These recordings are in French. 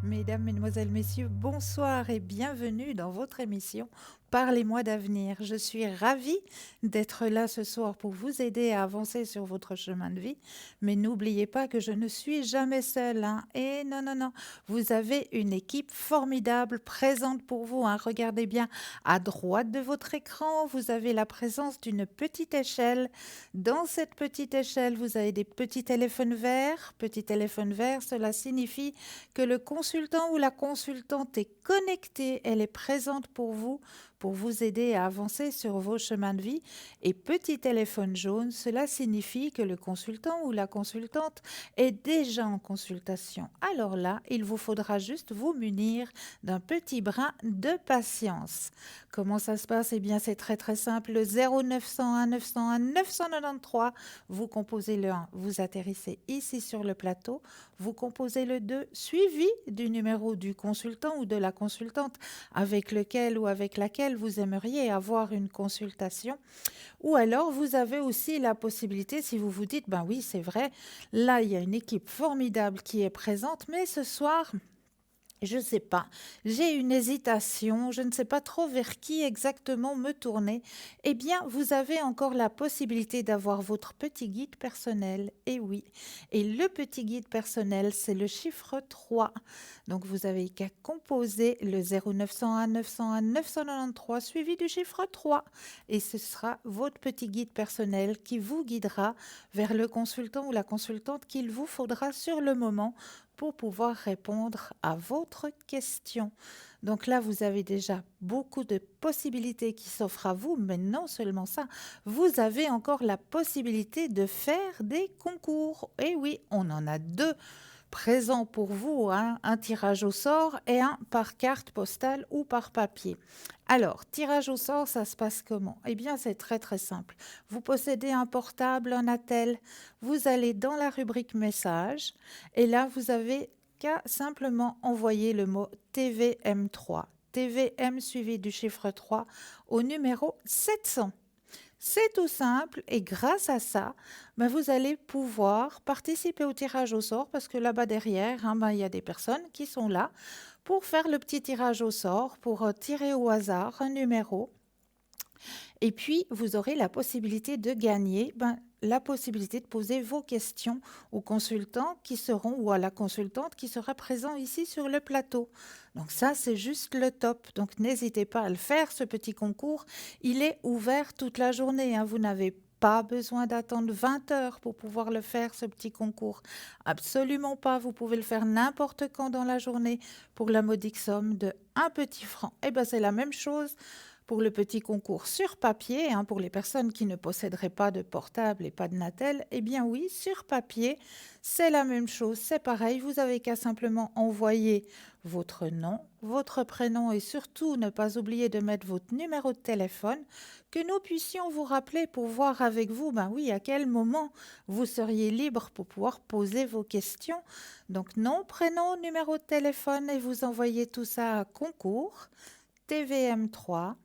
Mesdames, Mesdemoiselles, Messieurs, bonsoir et bienvenue dans votre émission Parlez-moi d'avenir. Je suis ravie d'être là ce soir pour vous aider à avancer sur votre chemin de vie. Mais n'oubliez pas que je ne suis jamais seule, hein. Et non, non, non, vous avez une équipe formidable présente pour vous, hein. Regardez bien à droite de votre écran, vous avez la présence d'une petite échelle. Dans cette petite échelle, vous avez des petits téléphones verts. Petits téléphones verts, cela signifie que le consultant ou la consultante est connecté, elle est présente pour vous aider à avancer sur vos chemins de vie. Et petit téléphone jaune, cela signifie que le consultant ou la consultante est déjà en consultation. Alors là, il vous faudra juste vous munir d'un petit brin de patience. Comment ça se passe? Eh bien, c'est très très simple. Le 0901 901 993, vous composez le 1, vous atterrissez ici sur le plateau, vous composez le 2, suivi du numéro du consultant ou de la consultante avec lequel ou avec laquelle vous aimeriez avoir une consultation. Ou alors, vous avez aussi la possibilité, si vous vous dites, ben oui, c'est vrai, là, il y a une équipe formidable qui est présente, mais ce soir, je ne sais pas, j'ai une hésitation, je ne sais pas trop vers qui exactement me tourner. Eh bien, vous avez encore la possibilité d'avoir votre petit guide personnel. Et oui, et le petit guide personnel, c'est le chiffre 3. Donc, vous avez qu'à composer le 0901 901 993 suivi du chiffre 3. Et ce sera votre petit guide personnel qui vous guidera vers le consultant ou la consultante qu'il vous faudra sur le moment pour pouvoir répondre à votre question. Donc là, vous avez déjà beaucoup de possibilités qui s'offrent à vous, mais non seulement ça, vous avez encore la possibilité de faire des concours. Et oui, on en a deux présents pour vous, hein, un tirage au sort et un par carte postale ou par papier. Alors, tirage au sort, ça se passe comment? Eh bien, c'est très très simple. Vous possédez un portable, un attel, vous allez dans la rubrique messages et là, vous avez qu'à simplement envoyer le mot TVM3. TVM suivi du chiffre 3 au numéro 700. C'est tout simple et grâce à ça, ben, vous allez pouvoir participer au tirage au sort parce que là-bas derrière, hein, ben, il y a des personnes qui sont là pour faire le petit tirage au sort, pour tirer au hasard un numéro. Et puis, vous aurez la possibilité de gagner, ben, la possibilité de poser vos questions aux consultants qui seront ou à la consultante qui sera présent ici sur le plateau. Donc ça, c'est juste le top. Donc n'hésitez pas à le faire, ce petit concours. Il est ouvert toute la journée, hein. Vous n'avez pas besoin d'attendre 20 heures pour pouvoir le faire, ce petit concours. Absolument pas. Vous pouvez le faire n'importe quand dans la journée pour la modique somme de un petit franc. Et ben c'est la même chose pour le petit concours sur papier, hein, pour les personnes qui ne posséderaient pas de portable et pas de Natel. Eh bien oui, sur papier, c'est la même chose, c'est pareil. Vous avez qu'à simplement envoyer votre nom, votre prénom et surtout ne pas oublier de mettre votre numéro de téléphone, que nous puissions vous rappeler pour voir avec vous, ben oui, à quel moment vous seriez libre pour pouvoir poser vos questions. Donc nom, prénom, numéro de téléphone et vous envoyez tout ça à concours TVM3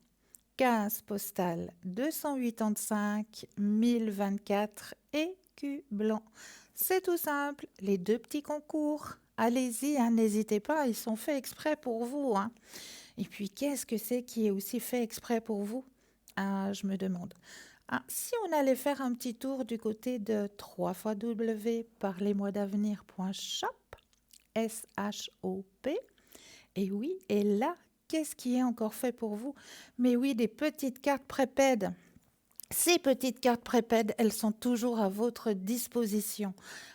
15 postale 285 1024 écus blanc. C'est tout simple, les deux petits concours. Allez-y, hein, n'hésitez pas, ils sont faits exprès pour vous, hein. Et puis, qu'est-ce que c'est qui est aussi fait exprès pour vous? Ah, je me demande. Ah, si on allait faire un petit tour du côté de 3 W parlez-moi-d'avenir.shop, S-H-O-P, et oui, et là, qu'est-ce qui est encore fait pour vous? Mais oui, des petites cartes prépaides. Ces petites cartes prépaides, elles sont toujours à votre disposition.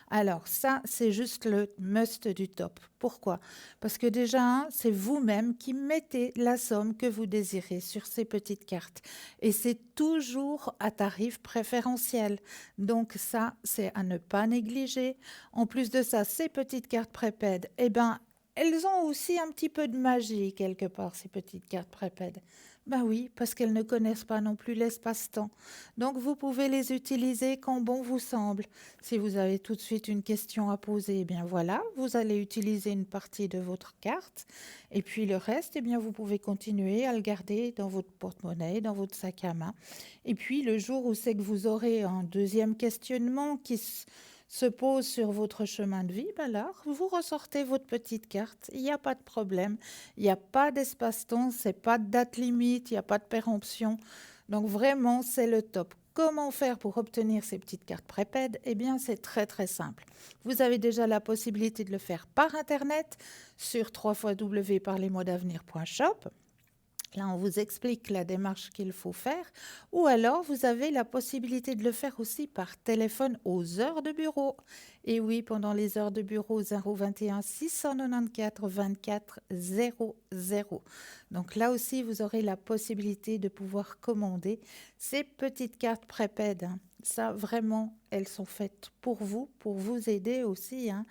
Alors ça, c'est juste le must du top. Pourquoi? Parce que déjà, hein, c'est vous-même qui mettez la somme que vous désirez sur ces petites cartes. Et c'est toujours à tarif préférentiel. Donc ça, c'est à ne pas négliger. En plus de ça, ces petites cartes prépaides, eh ben, elles ont aussi un petit peu de magie quelque part, ces petites cartes prépaides. Ben oui, parce qu'elles ne connaissent pas non plus l'espace-temps. Donc vous pouvez les utiliser quand bon vous semble. Si vous avez tout de suite une question à poser, eh bien voilà, vous allez utiliser une partie de votre carte. Et puis le reste, eh bien vous pouvez continuer à le garder dans votre porte-monnaie, dans votre sac à main. Et puis le jour où c'est que vous aurez un deuxième questionnement qui se pose sur votre chemin de vie, ben là, vous ressortez votre petite carte. Il n'y a pas de problème. Il n'y a pas d'espace-temps, c'est pas de date limite, il n'y a pas de péremption. Donc vraiment, c'est le top. Comment faire pour obtenir ces petites cartes prépèdes? Eh bien, c'est très très simple. Vous avez déjà la possibilité de le faire par Internet sur www.parlesmoisdavenir.shop. Là, on vous explique la démarche qu'il faut faire. Ou alors, vous avez la possibilité de le faire aussi par téléphone aux heures de bureau. Et oui, pendant les heures de bureau, 021 694 24 00. Donc là aussi, vous aurez la possibilité de pouvoir commander ces petites cartes prépèdes, hein. Ça, vraiment, elles sont faites pour vous aider aussi, hein.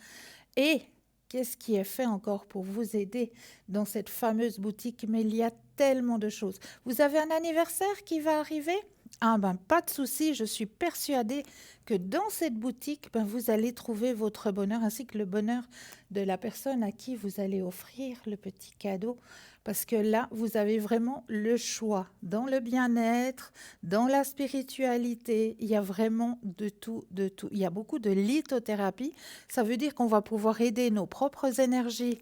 Et qu'est-ce qui est fait encore pour vous aider dans cette fameuse boutique? Mais il y a tellement de choses. Vous avez un anniversaire qui va arriver? Ah ben pas de souci, je suis persuadée que dans cette boutique, ben, vous allez trouver votre bonheur ainsi que le bonheur de la personne à qui vous allez offrir le petit cadeau. Parce que là, vous avez vraiment le choix dans le bien-être, dans la spiritualité. Il y a vraiment de tout, de tout. Il y a beaucoup de lithothérapie. Ça veut dire qu'on va pouvoir aider nos propres énergies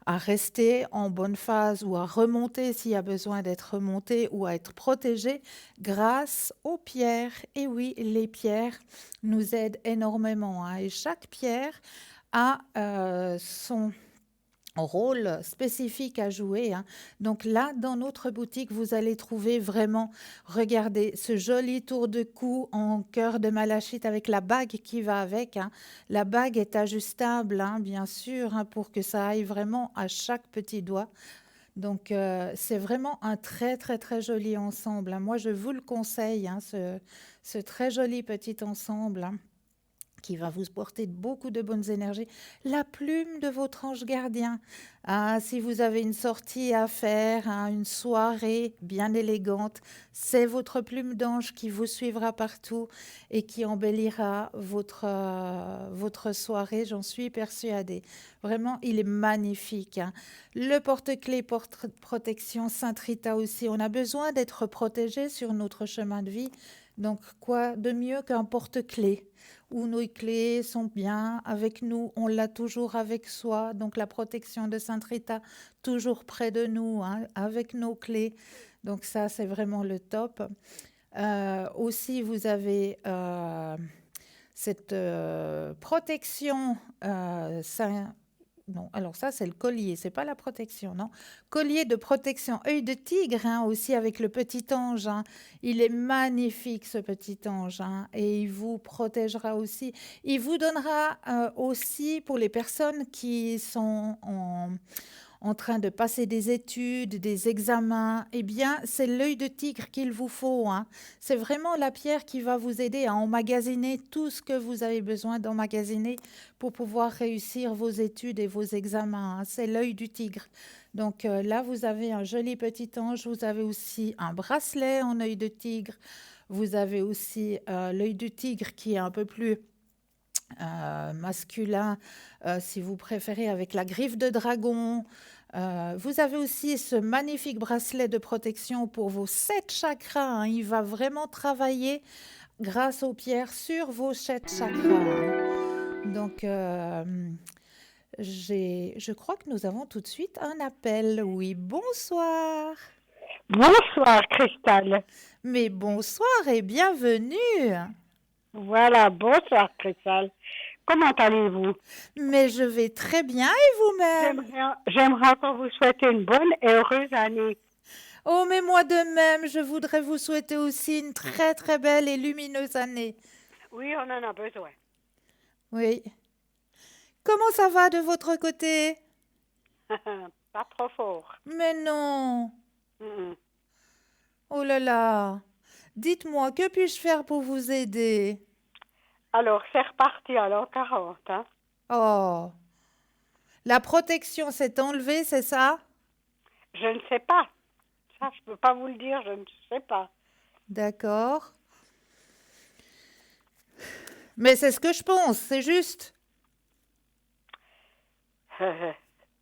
à rester en bonne phase ou à remonter s'il y a besoin d'être remonté ou à être protégé grâce aux pierres. Et oui, les pierres nous aident énormément, hein. Et chaque pierre a son rôle spécifique à jouer, hein. Donc là, dans notre boutique, vous allez trouver vraiment, regardez, ce joli tour de cou en cœur de malachite avec la bague qui va avec, hein. La bague est ajustable, hein, bien sûr, hein, pour que ça aille vraiment à chaque petit doigt. Donc, c'est vraiment un très, très, très joli ensemble, hein. Moi, je vous le conseille, hein, ce très joli petit ensemble, hein, qui va vous porter beaucoup de bonnes énergies. La plume de votre ange gardien. Ah, si vous avez une sortie à faire, hein, une soirée bien élégante, c'est votre plume d'ange qui vous suivra partout et qui embellira votre soirée, j'en suis persuadée. Vraiment, il est magnifique, hein. Le porte-clés protection Sainte Rita aussi. On a besoin d'être protégé sur notre chemin de vie. Donc, quoi de mieux qu'un porte-clés où nos clés sont bien avec nous, on l'a toujours avec soi, donc la protection de Sainte Rita, toujours près de nous, hein, avec nos clés. Donc ça, c'est vraiment le top. Aussi, vous avez cette protection non, alors ça, c'est le collier, c'est pas la protection, non. Collier de protection, œil de tigre, hein, aussi avec le petit ange, hein. Il est magnifique, ce petit ange, hein, et il vous protégera aussi. Il vous donnera aussi, pour les personnes qui sont en train de passer des études, des examens, eh bien, c'est l'œil de tigre qu'il vous faut, hein. C'est vraiment la pierre qui va vous aider à emmagasiner tout ce que vous avez besoin d'emmagasiner pour pouvoir réussir vos études et vos examens, hein. C'est l'œil du tigre. Donc là, vous avez un joli petit ange. Vous avez aussi un bracelet en œil de tigre. Vous avez aussi l'œil du tigre qui est un peu plus masculin, si vous préférez, avec la griffe de dragon. Vous avez aussi ce magnifique bracelet de protection pour vos 7 chakras, hein. Il va vraiment travailler grâce aux pierres sur vos 7 chakras, hein. Donc, je crois que nous avons tout de suite un appel. Oui, bonsoir. Bonsoir, Cristal. Mais bonsoir et bienvenue. Voilà, bonsoir, Cristal. Comment allez-vous? Mais je vais très bien et vous-même? J'aimerais encore vous souhaiter une bonne et heureuse année. Oh, mais moi de même, je voudrais vous souhaiter aussi une très très belle et lumineuse année. Oui, on en a besoin. Oui. Comment ça va de votre côté? Pas trop fort. Mais non. Mm-mm. Oh là là. Dites-moi, que puis-je faire pour vous aider? Alors, c'est reparti à l'an 40, hein? Oh, la protection s'est enlevée, c'est ça? Je ne sais pas. Ça, je peux pas vous le dire, je ne sais pas. D'accord. Mais c'est ce que je pense, c'est juste.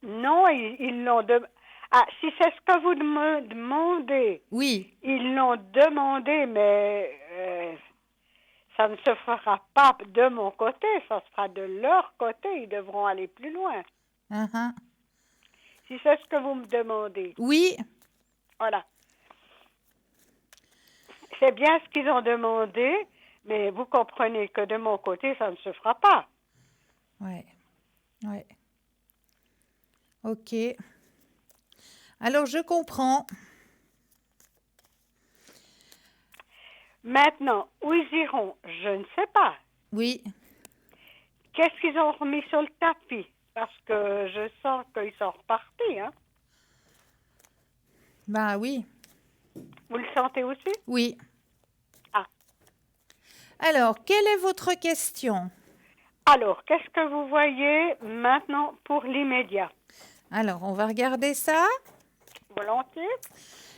Non, ils l'ont demandé. Ah, si c'est ce que vous me demandez, Oui. ils l'ont demandé, mais ça ne se fera pas de mon côté, ça sera de leur côté. Ils devront aller plus loin. Uh-huh. Si c'est ce que vous me demandez. Oui, Voilà. C'est bien ce qu'ils ont demandé, mais vous comprenez que de mon côté, ça ne se fera pas. ouais, ouais. Ok. Alors, je comprends. Maintenant, où ils iront, je ne sais pas. Oui, Qu'est-ce qu'ils ont remis sur le tapis? Parce que je sens qu'ils sont repartis. Hein? bah oui, Vous le sentez aussi? oui. Ah. Alors, quelle est votre question? Alors, qu'est-ce que vous voyez maintenant pour l'immédiat? Alors, on va regarder ça. Volontiers?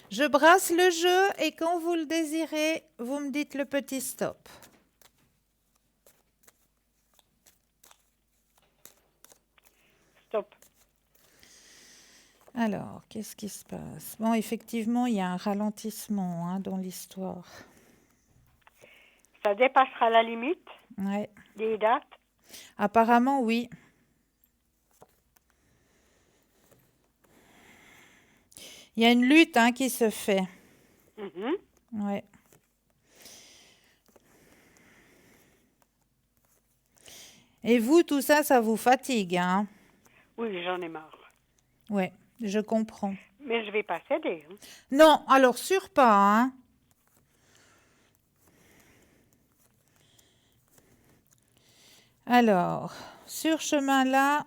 Je brasse le jeu et quand vous le désirez, vous me dites le petit stop. Stop. Alors, qu'est-ce qui se passe? Bon, effectivement, il y a un ralentissement hein, dans l'histoire. Ça dépassera la limite, Ouais. les dates. Apparemment, oui. Il y a une lutte hein, qui se fait. Mhm. Ouais. Et vous, tout ça, ça vous fatigue, hein? Oui, j'en ai marre. Ouais, je comprends. Mais je vais pas céder. Hein. Non, alors sûr pas, hein? Alors, sur chemin-là.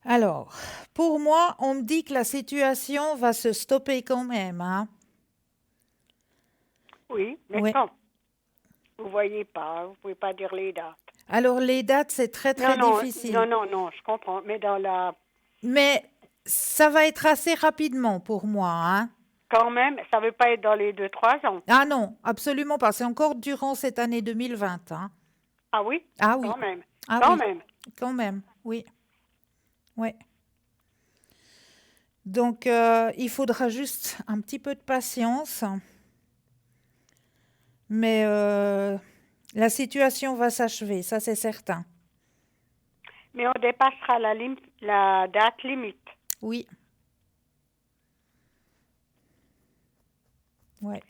Alors, pour moi, on me dit que la situation va se stopper quand même, hein? Oui, mais Ouais. quand? Vous voyez pas, vous pouvez pas dire les dates. Alors, les dates, c'est très, très difficile. Non, je comprends. Mais dans la... Mais ça va être assez rapidement pour moi, hein? Quand même, ça veut pas être dans les 2-3 ans. Ah non, absolument pas. C'est encore durant cette année 2020, hein? Ah oui? Ah oui, Quand même. ah Quand oui, même. quand même, oui. Ouais. Donc, il faudra juste un petit peu de patience. Mais la situation va s'achever, ça c'est certain. Mais on dépassera la date limite. Oui. Ouais.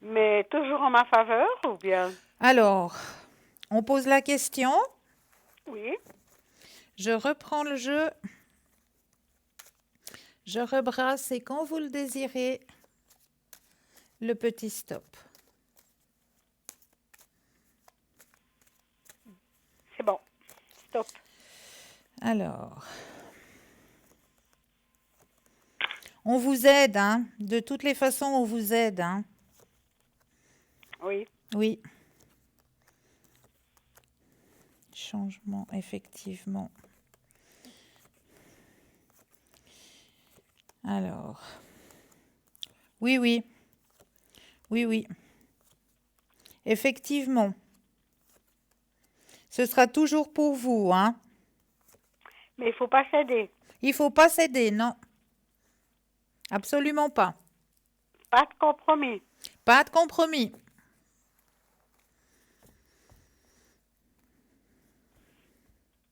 Mais toujours en ma faveur ou bien? Alors, on pose la question. Oui. Je reprends le jeu. Je rebrasse et quand vous le désirez, le petit stop. C'est bon. Stop. Alors, on vous aide, hein. De toutes les façons, on vous aide, hein. Oui. Oui. Changement, effectivement. Alors, oui, oui. Oui, oui. Effectivement. Ce sera toujours pour vous, hein. Mais il faut pas céder. Il faut pas céder, non. Absolument pas. Pas de compromis. Pas de compromis.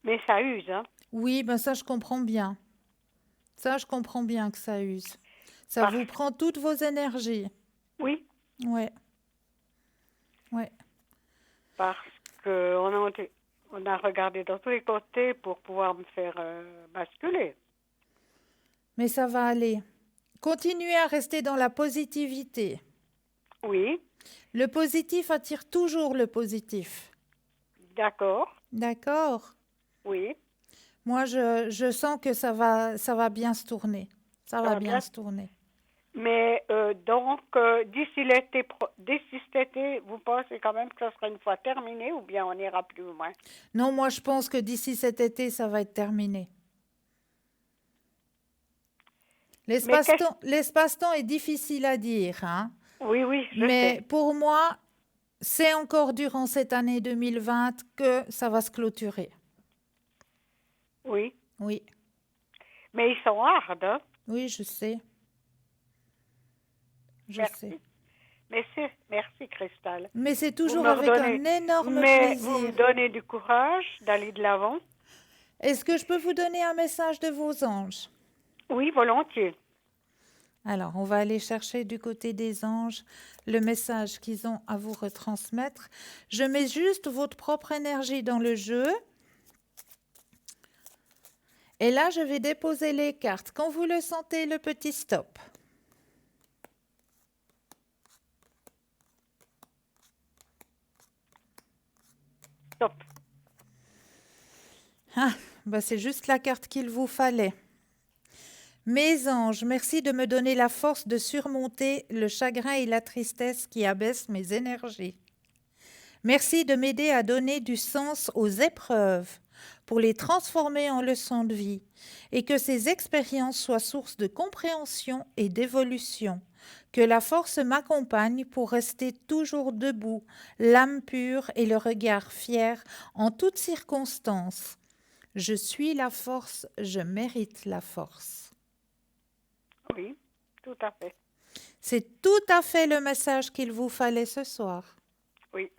Mais ça use, hein. Oui, ben ça, je comprends bien. Ça, je comprends bien que ça use. Ça Parce... vous prend toutes vos énergies. Oui. Ouais. Ouais. Parce on a regardé dans tous les côtés pour pouvoir me faire basculer. Mais ça va aller. Continuez à rester dans la positivité. Oui. Le positif attire toujours le positif. D'accord. D'accord? Oui. Moi, je sens que ça va bien se tourner. Ça Ça va va bien bien. se tourner. Mais donc, d'ici cet été, vous pensez quand même que ça sera une fois terminé ou bien on ira plus loin? Non, moi, je pense que d'ici cet été, ça va être terminé. Mais qu'est-ce... L'espace-temps est difficile à dire, hein. Oui, oui, je Mais sais. pour moi, c'est encore durant cette année 2020 que ça va se clôturer. Oui. Oui, Mais ils sont hardes, hein? oui, je sais. Je sais. Merci. Merci, Cristal. Mais c'est Vous toujours me avec un redonnez, énorme mais vous me plaisir. donnez du courage d'aller de l'avant. Est-ce que je peux vous donner un message de vos anges? Oui, volontiers. Alors, on va aller chercher du côté des anges le message qu'ils ont à vous retransmettre. Je mets juste votre propre énergie dans le jeu. Et là, je vais déposer les cartes. Quand vous le sentez, le petit stop. Stop. Ah, bah c'est juste la carte qu'il vous fallait. Mes anges, merci de me donner la force de surmonter le chagrin et la tristesse qui abaissent mes énergies. Merci de m'aider à donner du sens aux épreuves pour les transformer en leçons de vie et que ces expériences soient source de compréhension et d'évolution. Que la force m'accompagne pour rester toujours debout, l'âme pure et le regard fier en toutes circonstances. Je suis la force, je mérite la force. Oui, tout à fait. C'est tout à fait le message qu'il vous fallait ce soir. Oui.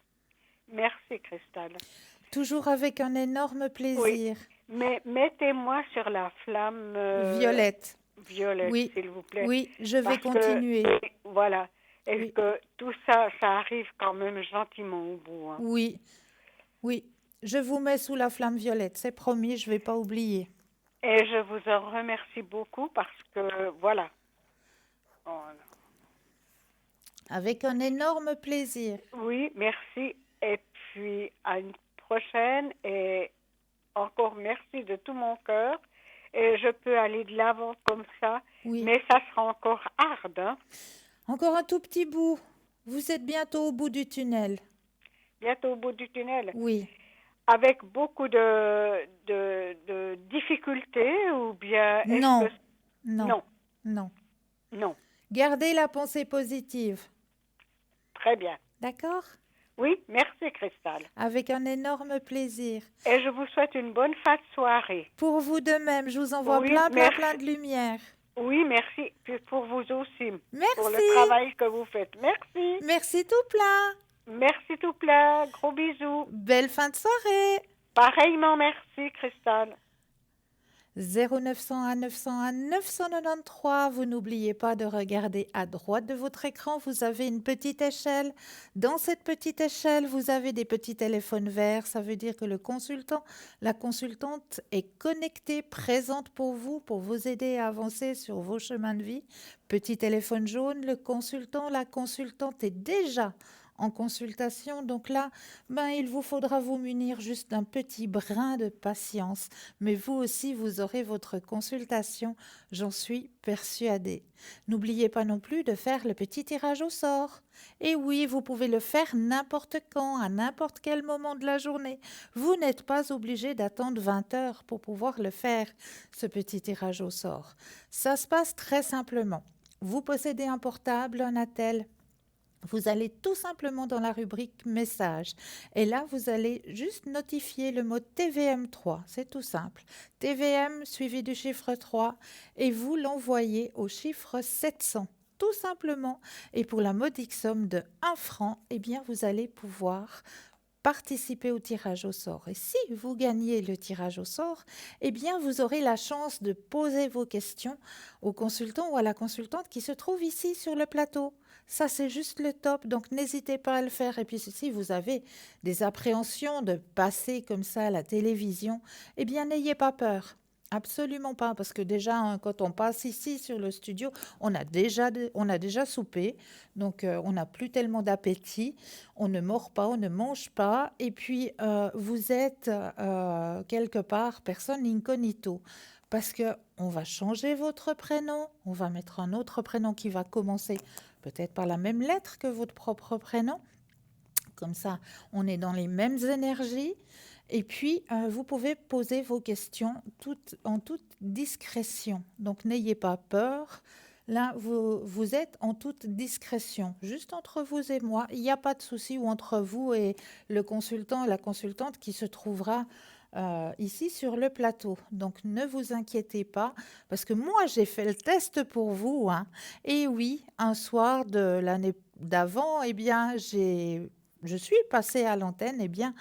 Merci, Cristal. Toujours avec un énorme Oui. plaisir. Mais mettez-moi sur la flamme Violette. violette, Oui, s'il vous plaît. oui, je vais Parce continuer. que, voilà. Est-ce Oui, que tout ça, ça arrive quand même gentiment au bout, hein. oui, oui. Je vous mets sous la flamme violette, c'est promis, je ne vais pas oublier. Et je vous en remercie beaucoup parce que, voilà. Voilà. Avec un énorme plaisir. Oui, merci. Et puis, à une prochaine. Et encore merci de tout mon cœur. Et je peux aller de l'avant comme ça. Oui. Mais ça sera encore hard, hein. Encore un tout petit bout. Vous êtes bientôt au bout du tunnel. Bientôt au bout du tunnel. Oui. Avec beaucoup de difficultés ou bien est-ce Non, que... non, Non, non. non. Gardez la pensée positive. Très bien. D'accord? Oui, merci, Cristal. Avec un énorme plaisir. Et je vous souhaite une bonne fin de soirée. Pour vous de même, je vous envoie Oui, plein merci. de lumière. Oui, merci. Puis pour vous aussi, pour le Merci. travail que vous faites. Merci. Merci tout plein. Merci tout plein. Gros bisous. Belle fin de soirée. Pareillement, merci, Cristal. 0901 901 993. Vous n'oubliez pas de regarder à droite de votre écran. Vous avez une petite échelle. Dans cette petite échelle, vous avez des petits téléphones verts. Ça veut dire que le consultant, la consultante est connectée, présente pour vous aider à avancer sur vos chemins de vie. Petit téléphone jaune, le consultant, la consultante est déjà en consultation. Donc là, il vous faudra vous munir juste d'un petit brin de patience. Mais vous aussi, vous aurez votre consultation, j'en suis persuadée. N'oubliez pas non plus de faire le petit tirage au sort. Et oui, vous pouvez le faire n'importe quand, à n'importe quel moment de la journée. Vous n'êtes pas obligé d'attendre 20 heures pour pouvoir le faire, ce petit tirage au sort. Ça se passe très simplement. Vous possédez un portable, un attel. Vous allez tout simplement dans la rubrique message et là vous allez juste notifier le mot TVM3, c'est tout simple. TVM suivi du chiffre 3 et vous l'envoyez au chiffre 700 tout simplement et pour la modique somme de 1 franc, eh bien vous allez pouvoir participer au tirage au sort. Et si vous gagnez le tirage au sort, eh bien vous aurez la chance de poser vos questions au consultant ou à la consultante qui se trouve ici sur le plateau. Ça, c'est juste le top, donc n'hésitez pas à le faire. Et puis si vous avez des appréhensions de passer comme ça à la télévision, eh bien n'ayez pas peur. Absolument pas, parce que déjà, quand on passe ici sur le studio, on a déjà soupé, donc on n'a plus tellement d'appétit, on ne mord pas, on ne mange pas, et puis vous êtes quelque part personne incognito, parce que on va changer votre prénom, on va mettre un autre prénom qui va commencer peut-être par la même lettre que votre propre prénom. Comme ça, on est dans les mêmes énergies. Et puis, vous pouvez poser vos questions en toute discrétion. Donc, n'ayez pas peur. Là, vous êtes en toute discrétion. Juste entre vous et moi, il n'y a pas de souci, ou entre vous et le consultant et la consultante qui se trouvera ici sur le plateau. Donc ne vous inquiétez pas, parce que moi j'ai fait le test pour vous, hein. Et oui, un soir de l'année d'avant, eh bien je suis passée à l'antenne, eh bien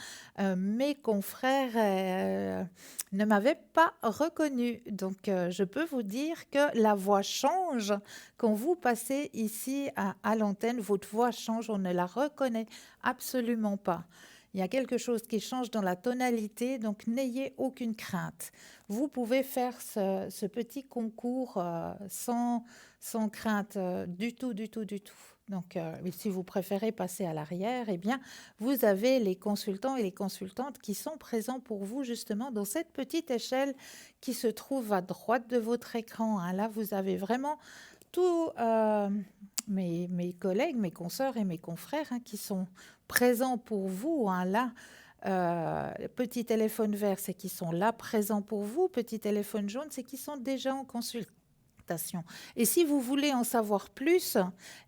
mes confrères ne m'avaient pas reconnue. Donc je peux vous dire que la voix change quand vous passez ici à l'antenne, votre voix change, on ne la reconnaît absolument pas. Il y a quelque chose qui change dans la tonalité, donc n'ayez aucune crainte. Vous pouvez faire ce petit concours sans crainte du tout, du tout, du tout. Donc, si vous préférez passer à l'arrière, eh bien, vous avez les consultants et les consultantes qui sont présents pour vous justement dans cette petite échelle qui se trouve à droite de votre écran, hein. Là, vous avez vraiment tous mes collègues, mes consoeurs et mes confrères, hein, qui sont présents pour vous, hein, là. Petit téléphone vert, c'est qu'ils sont là présents pour vous. Petit téléphone jaune, c'est qu'ils sont déjà en consultation. Et si vous voulez en savoir plus,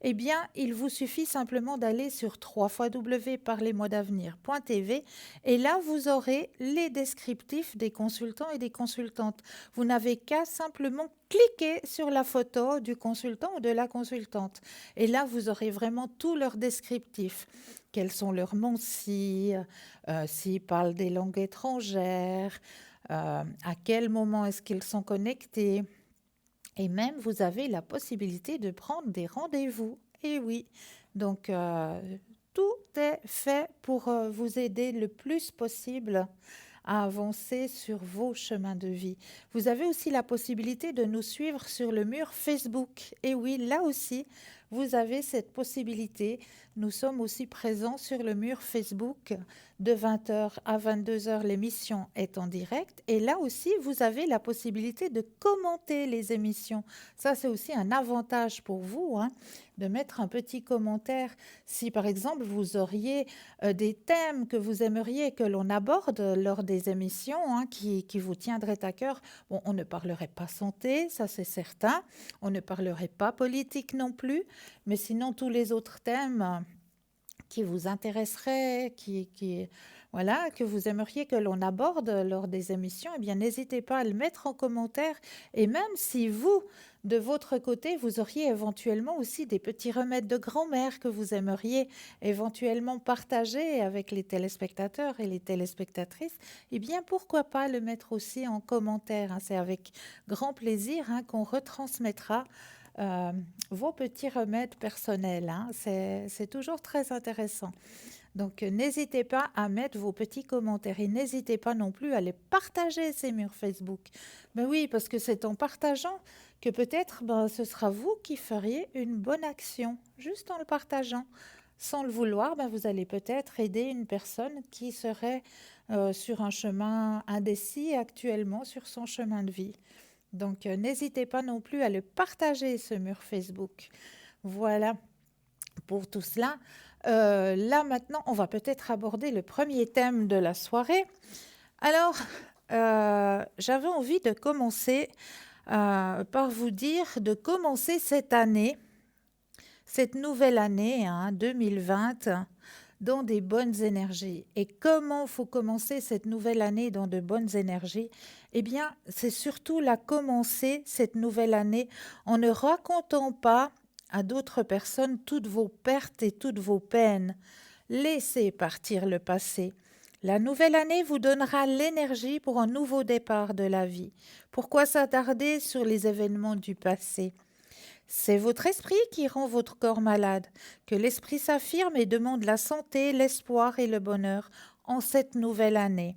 eh bien, il vous suffit simplement d'aller sur www.parlez-moi-d'avenir.tv et là, vous aurez les descriptifs des consultants et des consultantes. Vous n'avez qu'à simplement cliquer sur la photo du consultant ou de la consultante. Et là, vous aurez vraiment tous leurs descriptifs. Quels sont leurs noms, s'ils parlent des langues étrangères, à quel moment est-ce qu'ils sont connectés. Et même, vous avez la possibilité de prendre des rendez-vous. Et oui, donc tout est fait pour vous aider le plus possible à avancer sur vos chemins de vie. Vous avez aussi la possibilité de nous suivre sur le mur Facebook. Et oui, là aussi, vous avez cette possibilité. Nous sommes aussi présents sur le mur Facebook de 20h à 22h. L'émission est en direct. Et là aussi, vous avez la possibilité de commenter les émissions. Ça, c'est aussi un avantage pour vous, hein, de mettre un petit commentaire. Si, par exemple, vous auriez des thèmes que vous aimeriez que l'on aborde lors des émissions, hein, qui vous tiendraient à cœur, bon, on ne parlerait pas santé, ça c'est certain. On ne parlerait pas politique non plus. Mais sinon, tous les autres thèmes qui vous intéresseraient, voilà, que vous aimeriez que l'on aborde lors des émissions, eh bien, n'hésitez pas à le mettre en commentaire. Et même si vous, de votre côté, vous auriez éventuellement aussi des petits remèdes de grand-mère que vous aimeriez éventuellement partager avec les téléspectateurs et les téléspectatrices, eh bien, pourquoi pas le mettre aussi en commentaire, hein. C'est avec grand plaisir, hein, qu'on retransmettra vos petits remèdes personnels, hein. C'est toujours très intéressant. Donc, n'hésitez pas à mettre vos petits commentaires et n'hésitez pas non plus à les partager, ces murs Facebook. Ben oui, parce que c'est en partageant que peut-être ce sera vous qui feriez une bonne action, juste en le partageant. Sans le vouloir, vous allez peut-être aider une personne qui serait sur un chemin indécis actuellement, sur son chemin de vie. Donc, n'hésitez pas non plus à le partager, ce mur Facebook. Voilà pour tout cela. Là, maintenant, on va peut-être aborder le premier thème de la soirée. Alors, j'avais envie de commencer par vous dire de commencer cette année, cette nouvelle année, hein, 2020, dans des bonnes énergies. Et comment faut commencer cette nouvelle année dans de bonnes énergies? Eh bien, c'est surtout la commencer, cette nouvelle année, en ne racontant pas à d'autres personnes toutes vos pertes et toutes vos peines. Laissez partir le passé. La nouvelle année vous donnera l'énergie pour un nouveau départ de la vie. Pourquoi s'attarder sur les événements du passé? C'est votre esprit qui rend votre corps malade. Que l'esprit s'affirme et demande la santé, l'espoir et le bonheur en cette nouvelle année.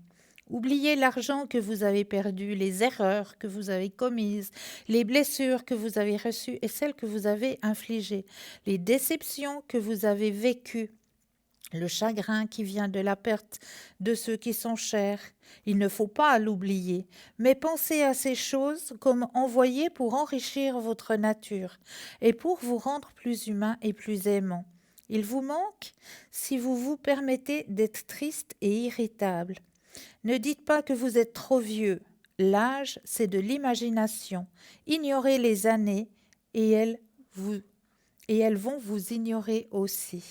Oubliez l'argent que vous avez perdu, les erreurs que vous avez commises, les blessures que vous avez reçues et celles que vous avez infligées, les déceptions que vous avez vécues, le chagrin qui vient de la perte de ceux qui sont chers. Il ne faut pas l'oublier, mais pensez à ces choses comme envoyées pour enrichir votre nature et pour vous rendre plus humain et plus aimant. Il vous manque si vous vous permettez d'être triste et irritable. Ne dites pas que vous êtes trop vieux. L'âge, c'est de l'imagination. Ignorez les années et elles vont vous ignorer aussi.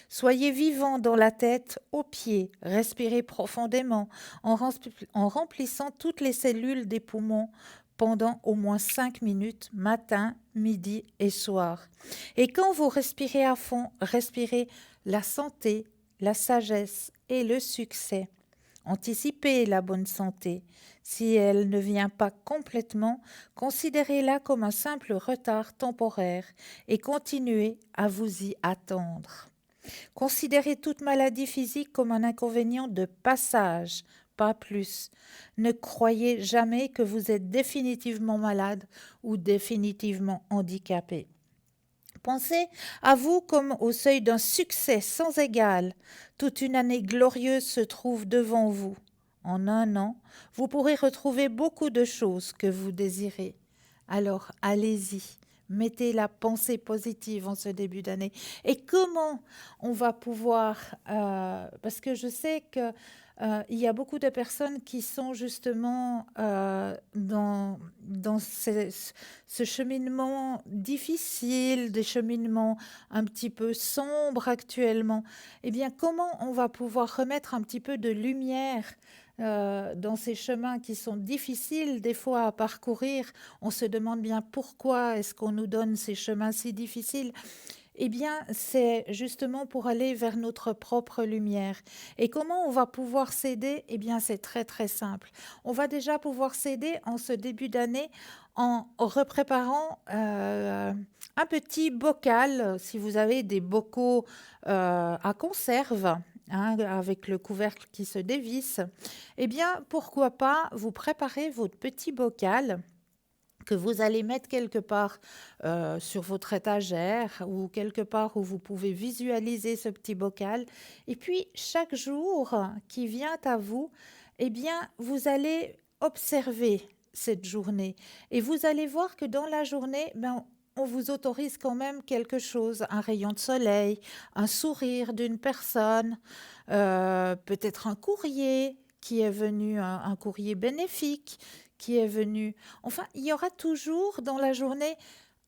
Soyez vivant dans la tête, aux pieds. Respirez profondément en remplissant toutes les cellules des poumons pendant au moins 5 minutes, matin, midi et soir. Et quand vous respirez à fond, respirez la santé, la sagesse et le succès. Anticipez la bonne santé. Si elle ne vient pas complètement, considérez-la comme un simple retard temporaire et continuez à vous y attendre. Considérez toute maladie physique comme un inconvénient de passage, pas plus. Ne croyez jamais que vous êtes définitivement malade ou définitivement handicapé. Pensez à vous comme au seuil d'un succès sans égal. Toute une année glorieuse se trouve devant vous. En un an, vous pourrez retrouver beaucoup de choses que vous désirez. Alors, allez-y. Mettez la pensée positive en ce début d'année. Et comment on va pouvoir, parce que je sais que il y a beaucoup de personnes qui sont justement dans ce cheminement difficile, des cheminements un petit peu sombres actuellement. Eh bien, comment on va pouvoir remettre un petit peu de lumière dans ces chemins qui sont difficiles des fois à parcourir? On se demande bien pourquoi est-ce qu'on nous donne ces chemins si difficiles. Eh bien, c'est justement pour aller vers notre propre lumière. Et comment on va pouvoir s'aider? Eh bien, c'est très très simple. On va déjà pouvoir s'aider en ce début d'année en repréparant un petit bocal, si vous avez des bocaux à conserve, hein, avec le couvercle qui se dévisse. Eh bien, pourquoi pas vous préparer votre petit bocal que vous allez mettre quelque part sur votre étagère ou quelque part où vous pouvez visualiser ce petit bocal. Et puis, chaque jour qui vient à vous, eh bien, vous allez observer cette journée et vous allez voir que dans la journée, ben, on vous autorise quand même quelque chose, un rayon de soleil, un sourire d'une personne, peut-être un courrier qui est venu, un courrier bénéfique qui est venu. Enfin, il y aura toujours dans la journée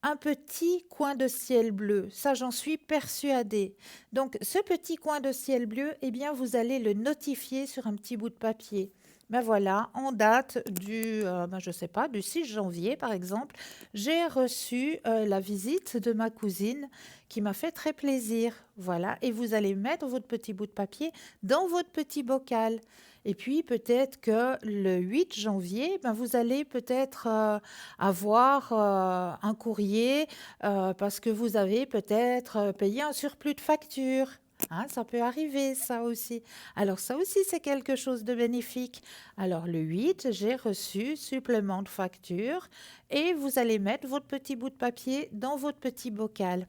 un petit coin de ciel bleu. Ça, j'en suis persuadée. Donc, ce petit coin de ciel bleu, eh bien, vous allez le notifier sur un petit bout de papier. Ben voilà, en date je sais pas, du 6 janvier, par exemple, j'ai reçu la visite de ma cousine qui m'a fait très plaisir. Voilà, et vous allez mettre votre petit bout de papier dans votre petit bocal. Et puis peut-être que le 8 janvier, ben, vous allez peut-être avoir un courrier parce que vous avez peut-être payé un surplus de facture. Hein, ça peut arriver, ça aussi. Alors ça aussi, c'est quelque chose de bénéfique. Alors le 8, j'ai reçu supplément de facture et vous allez mettre votre petit bout de papier dans votre petit bocal.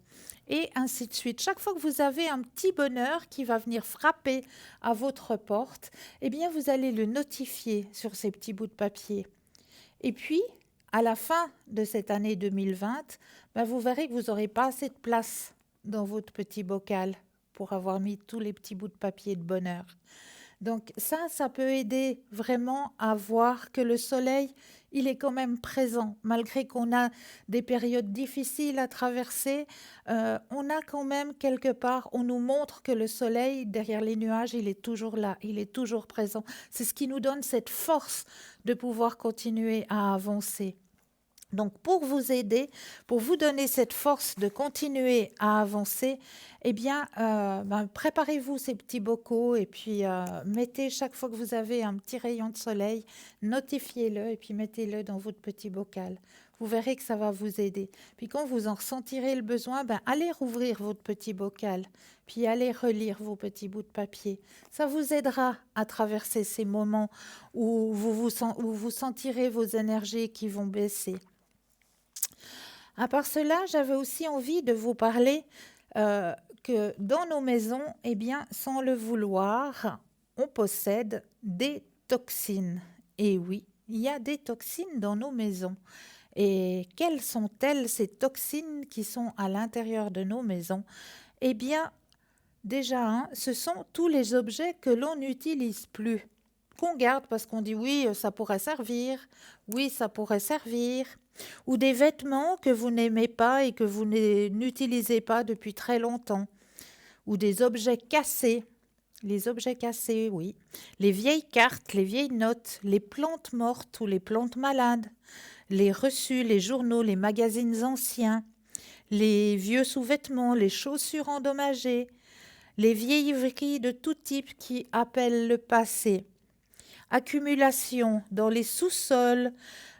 Et ainsi de suite. Chaque fois que vous avez un petit bonheur qui va venir frapper à votre porte, eh bien, vous allez le notifier sur ces petits bouts de papier. Et puis, à la fin de cette année 2020, ben, vous verrez que vous n'aurez pas assez de place dans votre petit bocal pour avoir mis tous les petits bouts de papier de bonheur. Donc ça peut aider vraiment à voir que le soleil, il est quand même présent. Malgré qu'on a des périodes difficiles à traverser, on a quand même quelque part, on nous montre que le soleil, derrière les nuages, il est toujours là, il est toujours présent. C'est ce qui nous donne cette force de pouvoir continuer à avancer. Donc, pour vous aider, pour vous donner cette force de continuer à avancer, eh bien, préparez-vous ces petits bocaux et puis mettez chaque fois que vous avez un petit rayon de soleil, notifiez-le et puis mettez-le dans votre petit bocal. Vous verrez que ça va vous aider. Puis quand vous en ressentirez le besoin, allez rouvrir votre petit bocal, puis allez relire vos petits bouts de papier. Ça vous aidera à traverser ces moments où vous sentirez vos énergies qui vont baisser. À part cela, j'avais aussi envie de vous parler que dans nos maisons, eh bien, sans le vouloir, on possède des toxines. Et oui, il y a des toxines dans nos maisons. Et quelles sont-elles, ces toxines qui sont à l'intérieur de nos maisons? Eh bien, déjà, hein, ce sont tous les objets que l'on n'utilise plus, qu'on garde parce qu'on dit oui, ça pourrait servir, oui, ça pourrait servir, ou des vêtements que vous n'aimez pas et que vous n'utilisez pas depuis très longtemps, ou des objets cassés. Les objets cassés, oui. Les vieilles cartes, les vieilles notes, les plantes mortes ou les plantes malades, les reçus, les journaux, les magazines anciens, les vieux sous-vêtements, les chaussures endommagées, les vieilleries de tout type qui appellent le passé. Accumulation dans les sous-sols,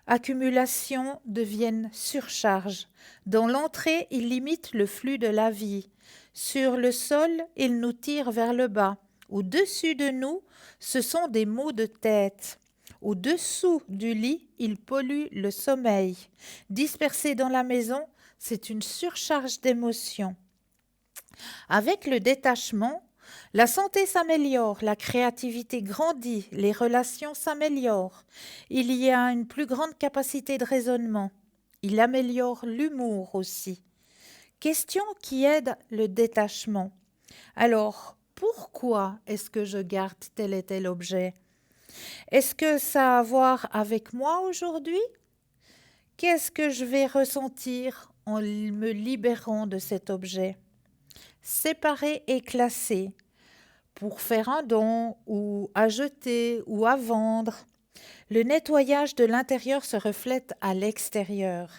accumulation deviennent surcharge. Dans l'entrée, ils limitent le flux de la vie. Sur le sol, ils nous tirent vers le bas. Au-dessus de nous, ce sont des maux de tête. Au-dessous du lit, ils polluent le sommeil. Dispersés dans la maison, c'est une surcharge d'émotions. Avec le détachement, la santé s'améliore, la créativité grandit, les relations s'améliorent. Il y a une plus grande capacité de raisonnement. Il améliore l'humour aussi. Question qui aide le détachement. Alors, pourquoi est-ce que je garde tel et tel objet? Est-ce que ça a à voir avec moi aujourd'hui? Qu'est-ce que je vais ressentir en me libérant de cet objet? Séparer et classer pour faire un don ou à jeter ou à vendre. Le nettoyage de l'intérieur se reflète à l'extérieur.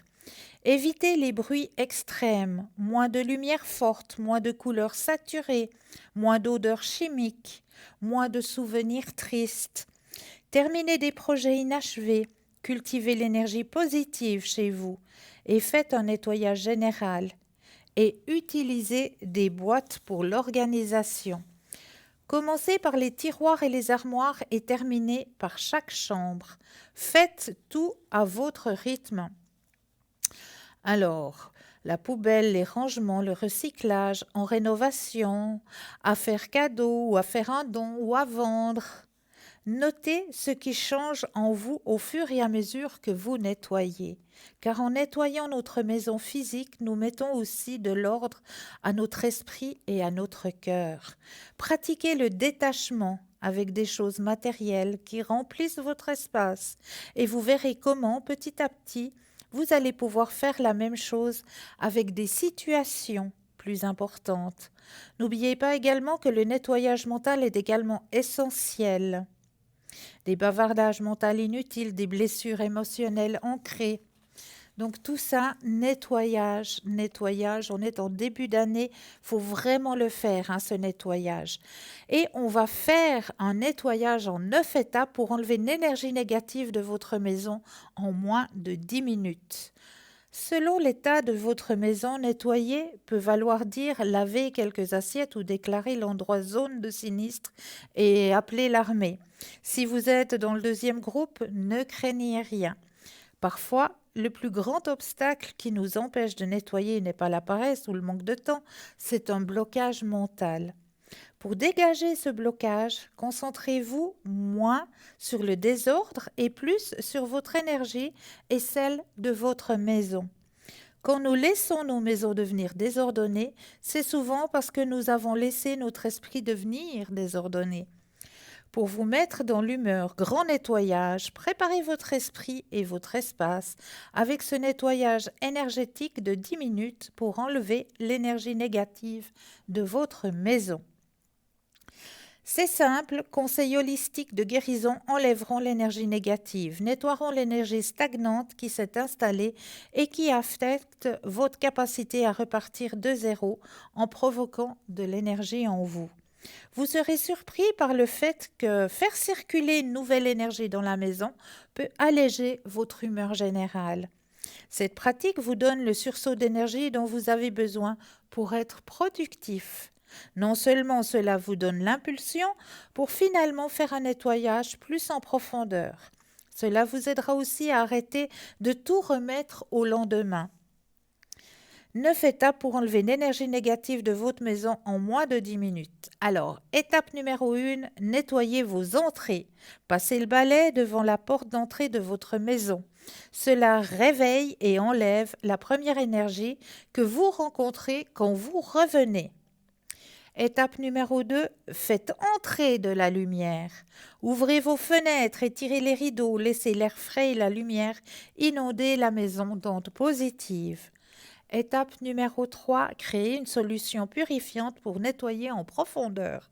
Évitez les bruits extrêmes, moins de lumière forte, moins de couleurs saturées, moins d'odeurs chimiques, moins de souvenirs tristes. Terminez des projets inachevés, cultivez l'énergie positive chez vous et faites un nettoyage général. Et utilisez des boîtes pour l'organisation. Commencez par les tiroirs et les armoires et terminez par chaque chambre. Faites tout à votre rythme. Alors, la poubelle, les rangements, le recyclage, en rénovation, à faire cadeau ou à faire un don ou à vendre. Notez ce qui change en vous au fur et à mesure que vous nettoyez. Car en nettoyant notre maison physique, nous mettons aussi de l'ordre à notre esprit et à notre cœur. Pratiquez le détachement avec des choses matérielles qui remplissent votre espace et vous verrez comment, petit à petit, vous allez pouvoir faire la même chose avec des situations plus importantes. N'oubliez pas également que le nettoyage mental est également essentiel. Des bavardages mentaux inutiles, des blessures émotionnelles ancrées. Donc tout ça, nettoyage, on est en début d'année, il faut vraiment le faire, ce nettoyage. Et on va faire un nettoyage en 9 étapes pour enlever l'énergie négative de votre maison en moins de 10 minutes. Selon l'état de votre maison, nettoyer peut valoir dire laver quelques assiettes ou déclarer l'endroit zone de sinistre et appeler l'armée. Si vous êtes dans le deuxième groupe, ne craignez rien. Parfois, le plus grand obstacle qui nous empêche de nettoyer n'est pas la paresse ou le manque de temps, c'est un blocage mental. Pour dégager ce blocage, concentrez-vous moins sur le désordre et plus sur votre énergie et celle de votre maison. Quand nous laissons nos maisons devenir désordonnées, c'est souvent parce que nous avons laissé notre esprit devenir désordonné. Pour vous mettre dans l'humeur grand nettoyage, préparez votre esprit et votre espace avec ce nettoyage énergétique de 10 minutes pour enlever l'énergie négative de votre maison. C'est simple, conseils holistiques de guérison enlèveront l'énergie négative, nettoieront l'énergie stagnante qui s'est installée et qui affecte votre capacité à repartir de zéro en provoquant de l'énergie en vous. Vous serez surpris par le fait que faire circuler une nouvelle énergie dans la maison peut alléger votre humeur générale. Cette pratique vous donne le sursaut d'énergie dont vous avez besoin pour être productif. Non seulement cela vous donne l'impulsion pour finalement faire un nettoyage plus en profondeur. Cela vous aidera aussi à arrêter de tout remettre au lendemain. 9 étapes pour enlever l'énergie négative de votre maison en moins de 10 minutes. Alors, étape numéro 1, nettoyez vos entrées. Passez le balai devant la porte d'entrée de votre maison. Cela réveille et enlève la première énergie que vous rencontrez quand vous revenez. Étape numéro 2, faites entrer de la lumière. Ouvrez vos fenêtres et tirez les rideaux, laissez l'air frais et la lumière inonder la maison d'ondes positives. Étape numéro 3, créer une solution purifiante pour nettoyer en profondeur.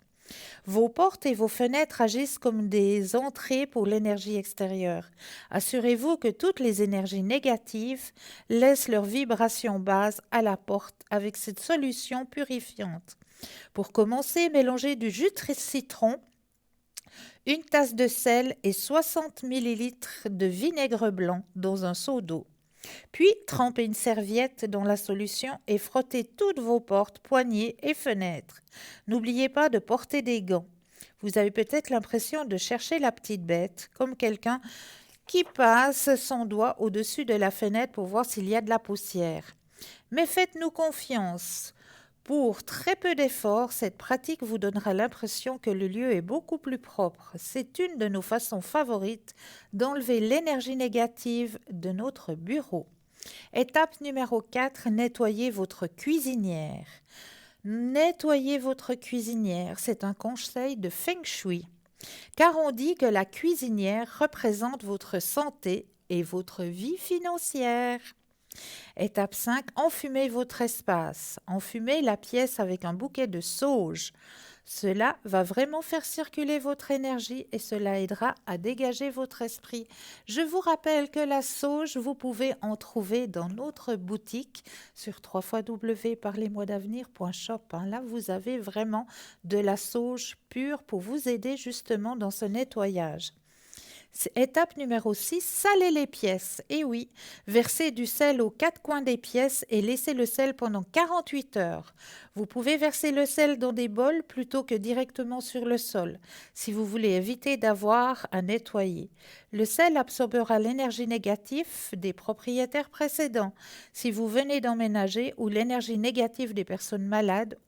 Vos portes et vos fenêtres agissent comme des entrées pour l'énergie extérieure. Assurez-vous que toutes les énergies négatives laissent leur vibration base à la porte avec cette solution purifiante. Pour commencer, mélangez du jus de citron, une tasse de sel et 60 millilitres de vinaigre blanc dans un seau d'eau. Puis, trempez une serviette dans la solution et frottez toutes vos portes, poignées et fenêtres. N'oubliez pas de porter des gants. Vous avez peut-être l'impression de chercher la petite bête, comme quelqu'un qui passe son doigt au-dessus de la fenêtre pour voir s'il y a de la poussière. Mais faites-nous confiance. Pour très peu d'efforts, cette pratique vous donnera l'impression que le lieu est beaucoup plus propre. C'est une de nos façons favorites d'enlever l'énergie négative de notre bureau. Étape numéro 4, nettoyez votre cuisinière. Nettoyez votre cuisinière, c'est un conseil de Feng Shui, car on dit que la cuisinière représente votre santé et votre vie financière. Étape 5, enfumez votre espace. Enfumez la pièce avec un bouquet de sauge. Cela va vraiment faire circuler votre énergie et cela aidera à dégager votre esprit. Je vous rappelle que la sauge, vous pouvez en trouver dans notre boutique sur www.parlezmoi-d'avenir.shop. Là, vous avez vraiment de la sauge pure pour vous aider justement dans ce nettoyage. Étape numéro 6, salez les pièces. Et oui, versez du sel aux quatre coins des pièces et laissez le sel pendant 48 heures. Vous pouvez verser le sel dans des bols plutôt que directement sur le sol, si vous voulez éviter d'avoir à nettoyer. Le sel absorbera l'énergie négative des propriétaires précédents, si vous venez d'emménager, ou l'énergie négative des personnes malades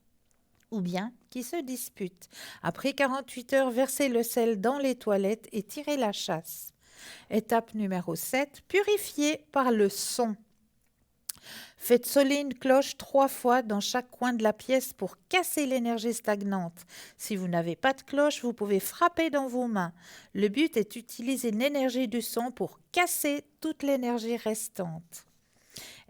ou bien qui se disputent. Après 48 heures, versez le sel dans les toilettes et tirez la chasse. Étape numéro 7, purifiez par le son. Faites sonner une cloche 3 fois dans chaque coin de la pièce pour casser l'énergie stagnante. Si vous n'avez pas de cloche, vous pouvez frapper dans vos mains. Le but est d'utiliser l'énergie du son pour casser toute l'énergie restante.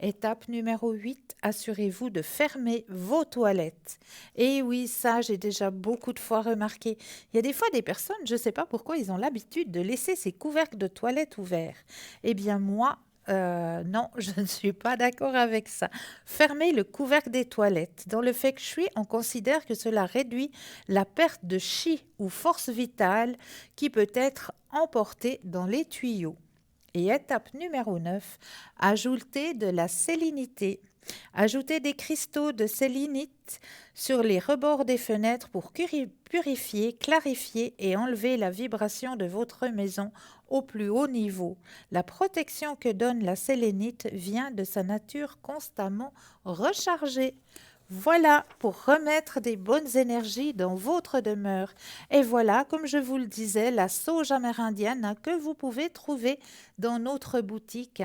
Étape numéro 8, assurez-vous de fermer vos toilettes. Et oui, ça, j'ai déjà beaucoup de fois remarqué. Il y a des fois des personnes, je ne sais pas pourquoi, ils ont l'habitude de laisser ces couvercles de toilettes ouverts. Eh bien, moi, non, je ne suis pas d'accord avec ça. Fermez le couvercle des toilettes. Dans le Feng Shui, on considère que cela réduit la perte de chi ou force vitale qui peut être emportée dans les tuyaux. Et étape numéro 9, ajoutez de la sélénité. Ajoutez des cristaux de sélénite sur les rebords des fenêtres pour purifier, clarifier et enlever la vibration de votre maison au plus haut niveau. La protection que donne la sélénite vient de sa nature constamment rechargée. Voilà pour remettre des bonnes énergies dans votre demeure. Et voilà, comme je vous le disais, la sauge amérindienne que vous pouvez trouver dans notre boutique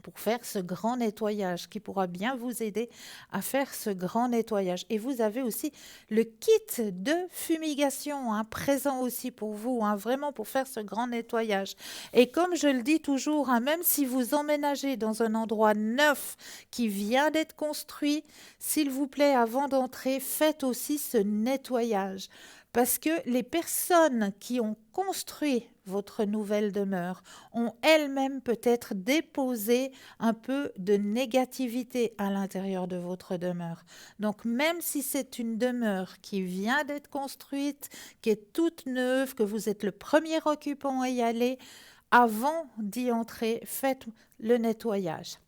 pour faire ce grand nettoyage, qui pourra bien vous aider à faire ce grand nettoyage. Et vous avez aussi le kit de fumigation présent aussi pour vous, vraiment pour faire ce grand nettoyage. Et comme je le dis toujours, même si vous emménagez dans un endroit neuf qui vient d'être construit, s'il vous plaît, avant d'entrer, faites aussi ce nettoyage. Parce que les personnes qui ont construit votre nouvelle demeure ont elles-mêmes peut-être déposé un peu de négativité à l'intérieur de votre demeure. Donc même si c'est une demeure qui vient d'être construite, qui est toute neuve, que vous êtes le premier occupant à y aller, avant d'y entrer, faites le nettoyage.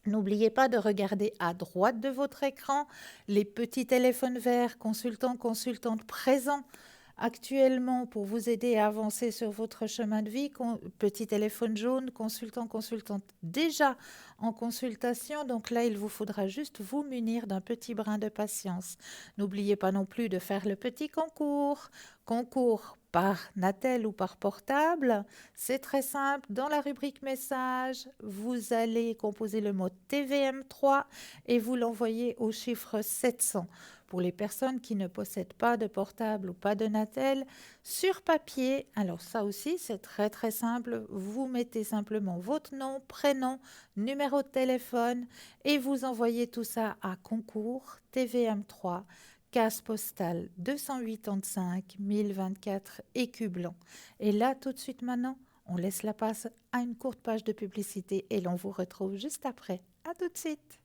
N'oubliez pas de regarder à droite de votre écran les petits téléphones verts consultantes présents actuellement pour vous aider à avancer sur votre chemin de vie. Petit téléphone jaune, consultante déjà en consultation. Donc là, il vous faudra juste vous munir d'un petit brin de patience. N'oubliez pas non plus de faire le petit concours par Natel ou par portable. C'est très simple. Dans la rubrique message, vous allez composer le mot TVM3 et vous l'envoyez au chiffre 700 pour les personnes qui ne possèdent pas de portable ou pas de Natel, sur papier. Alors ça aussi, c'est très très simple. Vous mettez simplement votre nom, prénom, numéro de téléphone et vous envoyez tout ça à concours TVM3, case postale 285 1024 Écu-Blanc. Et là, tout de suite maintenant, on laisse la place à une courte page de publicité et l'on vous retrouve juste après. À tout de suite.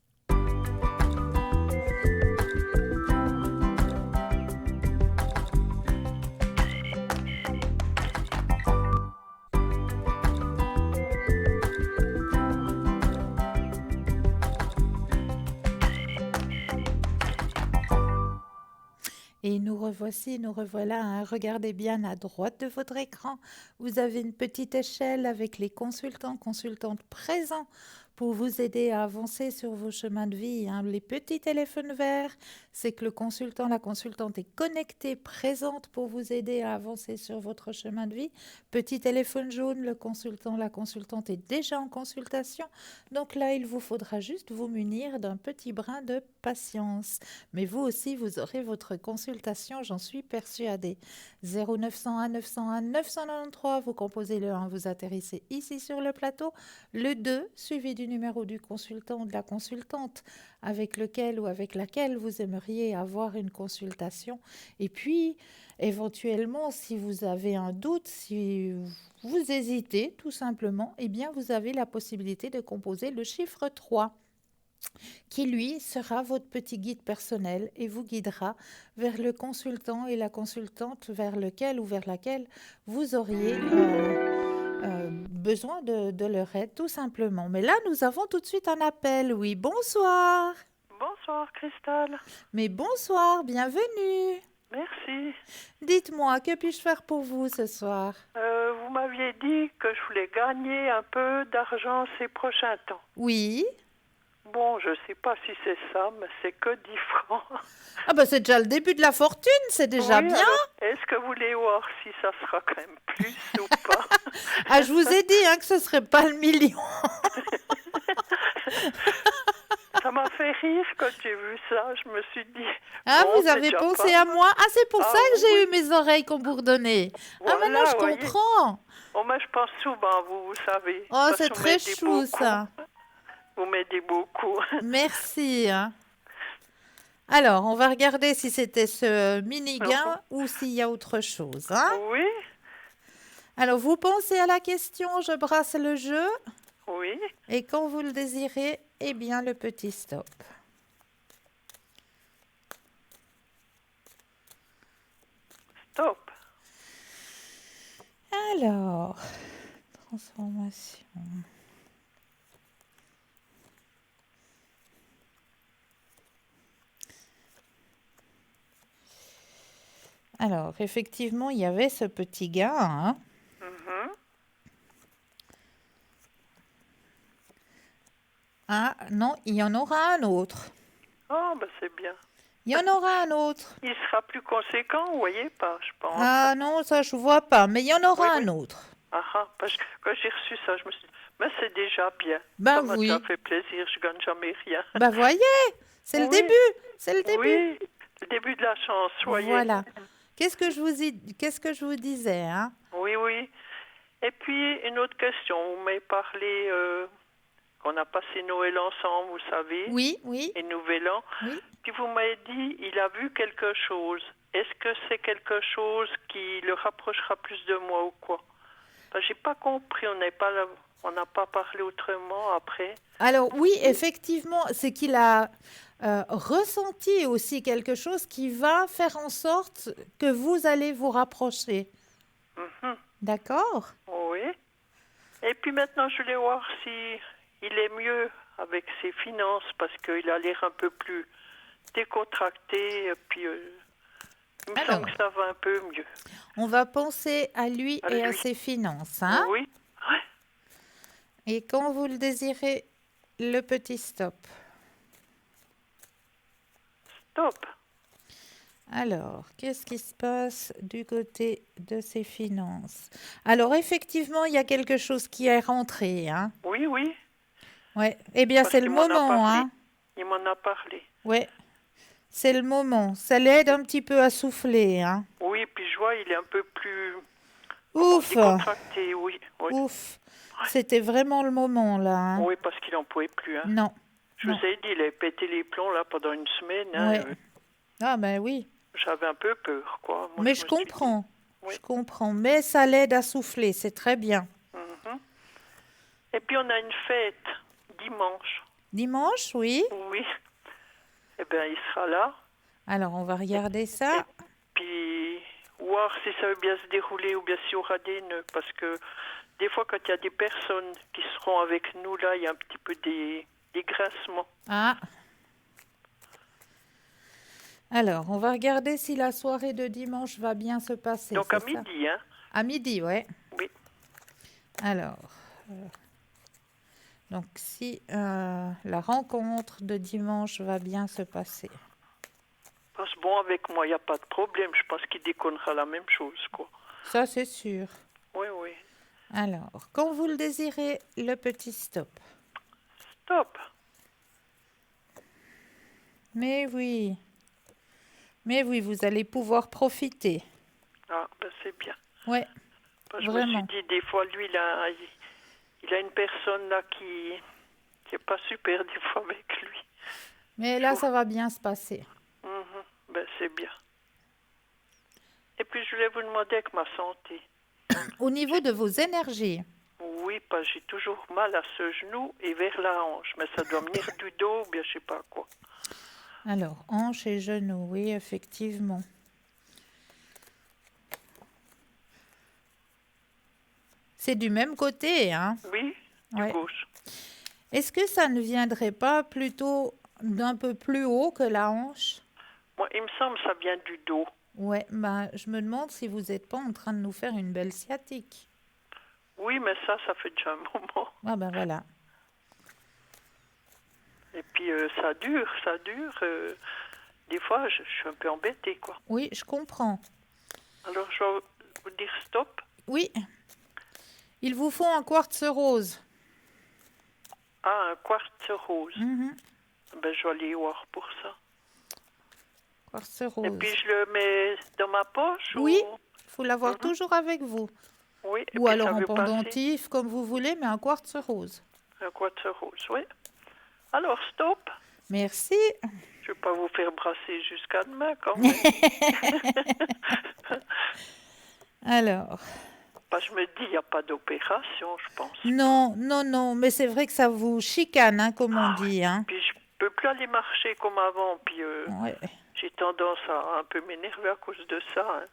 Et nous revoici, nous revoilà, hein. Regardez bien à droite de votre écran. Vous avez une petite échelle avec les consultants, consultantes présents pour vous aider à avancer sur vos chemins de vie, hein. Les petits téléphones verts, c'est que le consultant, la consultante est connectée, présente pour vous aider à avancer sur votre chemin de vie. Petit téléphone jaune, le consultant, la consultante est déjà en consultation. Donc là, il vous faudra juste vous munir d'un petit brin de patience. Mais vous aussi, vous aurez votre consultation, j'en suis persuadée. 0901 901 993, vous composez le 1, vous atterrissez ici sur le plateau. Le 2, suivi du numéro du consultant ou de la consultante avec lequel ou avec laquelle vous aimeriez avoir une consultation. Et puis, éventuellement, si vous avez un doute, si vous hésitez tout simplement, eh bien, vous avez la possibilité de composer le chiffre 3 qui, lui, sera votre petit guide personnel et vous guidera vers le consultant et la consultante vers lequel ou vers laquelle vous auriez besoin de leur aide, tout simplement. Mais là, nous avons tout de suite un appel. Oui, bonsoir. Bonsoir Christelle. Mais bonsoir, bienvenue. Merci. Dites-moi, que puis-je faire pour vous ce soir? Vous m'aviez dit que je voulais gagner un peu d'argent ces prochains temps. Oui. Bon, je sais pas si c'est ça, mais c'est que 10 francs. Ah ben c'est déjà le début de la fortune, c'est déjà Oui, bien. alors, est-ce que vous voulez voir si ça sera quand même plus ou pas? Ah, je vous ai dit hein, que ce serait pas le million. Ça m'a fait rire quand j'ai vu ça. Je me suis dit... Ah, bon, vous c'est avez déjà pensé pas à mal. moi? Ah, c'est pour Ah, ça que j'ai oui. eu mes oreilles qu'on bourdonnait. Ah, Voilà, maintenant je voyez. comprends. Bon, moi, je pense souvent à vous, vous savez. Oh, Parce c'est que vous très m'aidez chou beaucoup. ça. Vous m'aidez beaucoup. Merci. Hein. Alors, on va regarder si c'était ce mini-gain ou s'il y a autre chose. Hein. Oui, Alors, vous pensez à la question, je brasse le jeu. oui. Et quand vous le désirez, eh bien, le petit stop. Stop. Alors, transformation. Alors, effectivement, il y avait ce petit gain. Hein. Mhm. Ah, non, il y en aura un autre. Oh, ben c'est bien. Il y en aura un autre. Il sera plus conséquent, vous voyez pas, je pense. Ah non, ça, je ne vois pas, mais il y en aura Oui, un oui. autre. Parce que quand j'ai reçu ça, je me suis dit, mais c'est déjà bien. Ben Ça m'a oui. déjà fait plaisir, je gagne jamais rien. Ben voyez, c'est le Oui. début. C'est le début. Oui, le début de la chance, voyez. Voilà. Qu'est-ce que je vous disais, hein? Oui, oui. Et puis, une autre question. Vous m'avez parlé qu'on a passé Noël ensemble, vous savez, Oui, oui, et Nouvel An. oui. Puis vous m'avez dit, il a vu quelque chose. Est-ce que c'est quelque chose qui le rapprochera plus de moi ou quoi? Ben, j'ai pas compris, on n'a pas parlé autrement après. Alors oui, effectivement, c'est qu'il a ressenti aussi quelque chose qui va faire en sorte que vous allez vous rapprocher. Mhm. D'accord? Oui. Et puis maintenant, je voulais voir si il est mieux avec ses finances parce qu'il a l'air un peu plus décontracté. Et puis, il me Alors. semble que ça va un peu mieux. On va penser à lui À et à lui. ses finances, hein? Oui. Ouais. Et quand vous le désirez, le petit stop. Stop. Alors, qu'est-ce qui se passe du côté de ses finances? Alors, effectivement, il y a quelque chose qui est rentré, hein? Oui, oui. Ouais. Eh bien, Parce c'est le qu'il m'en a moment, parlé. hein? Il m'en a parlé. Ouais. C'est le moment. Ça l'aide un petit peu à souffler, hein. Oui, puis je vois, il est un peu plus, comment on Ouf, dit, contracté, oui. Oui, ouf. C'était vraiment le moment, là, hein. oui parce qu'il n'en pouvait plus. Hein. Non, Je non, vous ai dit, il avait pété les plombs là pendant une semaine. Hein, ouais. Ah ben oui. j'avais un peu peur, quoi. Moi, Mais je je me suis dit, comprends. oui. Je comprends. Mais ça l'aide à souffler, c'est très bien. Mhm. Et puis, on a une fête dimanche. Dimanche, oui. Oui. Eh bien, il sera là. Alors, on va regarder ça. Puis, voir si ça va bien se dérouler ou bien s'il y aura des nœuds. Parce que des fois, quand il y a des personnes qui seront avec nous, là, il y a un petit peu des grincements. Ah. Alors, on va regarder si la soirée de dimanche va bien se passer, Donc, à c'est ça? midi, hein. À midi, ouais. Oui. Alors, donc si la rencontre de dimanche va bien se passer. Parce que bon, avec moi, il n'y a pas de problème. Je pense qu'il déconnera la même chose, quoi. Ça, c'est sûr. Oui, oui. Alors, quand vous le désirez, le petit stop. Stop. Mais oui, vous allez pouvoir profiter. Ah, ben c'est bien. Ouais, Parce que je me vraiment. suis dit, des fois, lui, il a une personne là qui est pas super des fois avec lui. Mais là, ça va bien se passer. Mhm. Ben c'est bien. Et puis, je voulais vous demander avec ma santé. Au niveau de vos énergies, Oui, parce que j'ai toujours mal à ce genou et vers la hanche. Mais ça doit venir du dos ou bien je sais pas quoi. alors, hanches et genoux, oui, effectivement. C'est du même côté, hein? Oui, du Ouais. gauche. Est-ce que ça ne viendrait pas plutôt d'un peu plus haut que la hanche? Moi, il me semble que ça vient du dos. Ouais, bah, je me demande si vous n'êtes pas en train de nous faire une belle sciatique. Oui, mais ça fait déjà un moment. Ah ben voilà. Et puis, ça dure. Des fois, je suis un peu embêtée, quoi. Oui, je comprends. Alors, je vais vous dire stop. Oui, il vous faut un quartz rose. Ah, un quartz rose. Mhm, Ben, je vais aller voir pour ça. quartz Et rose. puis, je le mets dans ma poche Oui, ou... il faut l'avoir Mhm. toujours avec vous. Oui, et Ou puis alors ça en veut passer. pendentif, comme vous voulez, mais un quartz rose. Un quartz rose, oui. Alors, stop. Merci. Je ne vais pas vous faire brasser jusqu'à demain, quand même. Alors, Bah, je me dis, il n'y a pas d'opération, je pense. non, non, non, mais c'est vrai que ça vous chicane, hein, comme on Ah, oui. dit, hein. Puis, je peux plus aller marcher comme avant. Puis, Ouais. j'ai tendance à un peu m'énerver à cause de ça. Hein.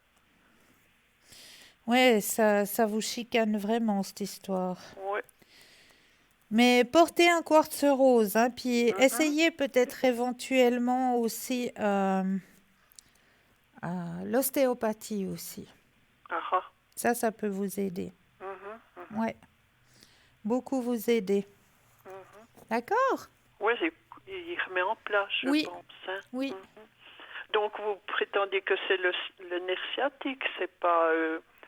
Ouais, ça vous chicane vraiment, cette histoire. Ouais. Mais portez un quartz rose, hein, puis Mhm. essayez peut-être éventuellement aussi l'ostéopathie aussi. Ah, ah. Ça peut vous aider. Mhm, mhm, Ouais, beaucoup vous aider. mhm. D'accord? Ouais, il remet en place, je Oui, pense. Hein. oui. Mhm. Donc, vous prétendez que c'est le nerf sciatique, c'est pas...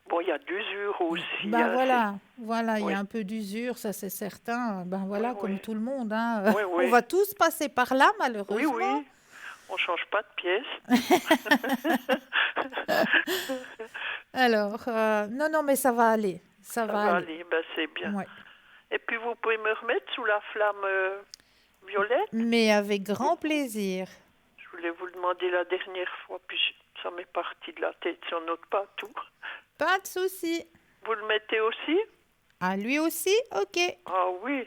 Bon, il y a d'usure aussi. Ben Hein, voilà, il y Oui, a un peu d'usure, ça c'est certain. Ben voilà, oui, comme oui. tout le monde, hein. Oui, On oui. va tous passer par là, Oui, malheureusement. oui. On change pas de pièce. Alors, non, non, mais ça va aller. Ça Ça va va aller. aller, ben c'est bien. Ouais. Et puis, vous pouvez me remettre sous la flamme violette? Mais avec grand plaisir. Je voulais vous le demander la dernière fois, puis ça m'est parti de la tête, si on note pas tout. Pas de souci. Vous le mettez aussi? À lui aussi? Ok. Ah oui,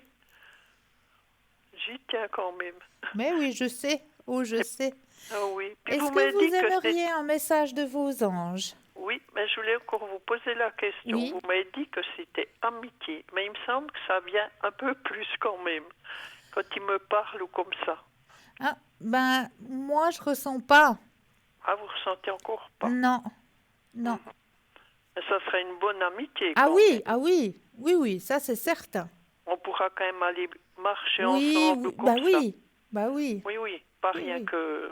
j'y tiens quand même. Mais oui, je sais. Oh, je sais. Ah oui. Puis Est-ce vous que m'avez dit vous que c'est... aimeriez un message de vos anges? Oui, mais je voulais encore vous poser la question. Oui. Vous m'avez dit que c'était amitié, mais il me semble que ça vient un peu plus quand même, quand il me parle ou comme ça. Ah, ben, moi, je ressens pas. Ah, vous ressentez encore pas? Non, non. Mais ça serait une bonne amitié Ah quand oui, même. ah oui, oui, oui, ça c'est certain. On pourra quand même aller marcher Oui, ensemble ou oui, comme ça. bah oui, Oui, oui, pas oui, rien oui. que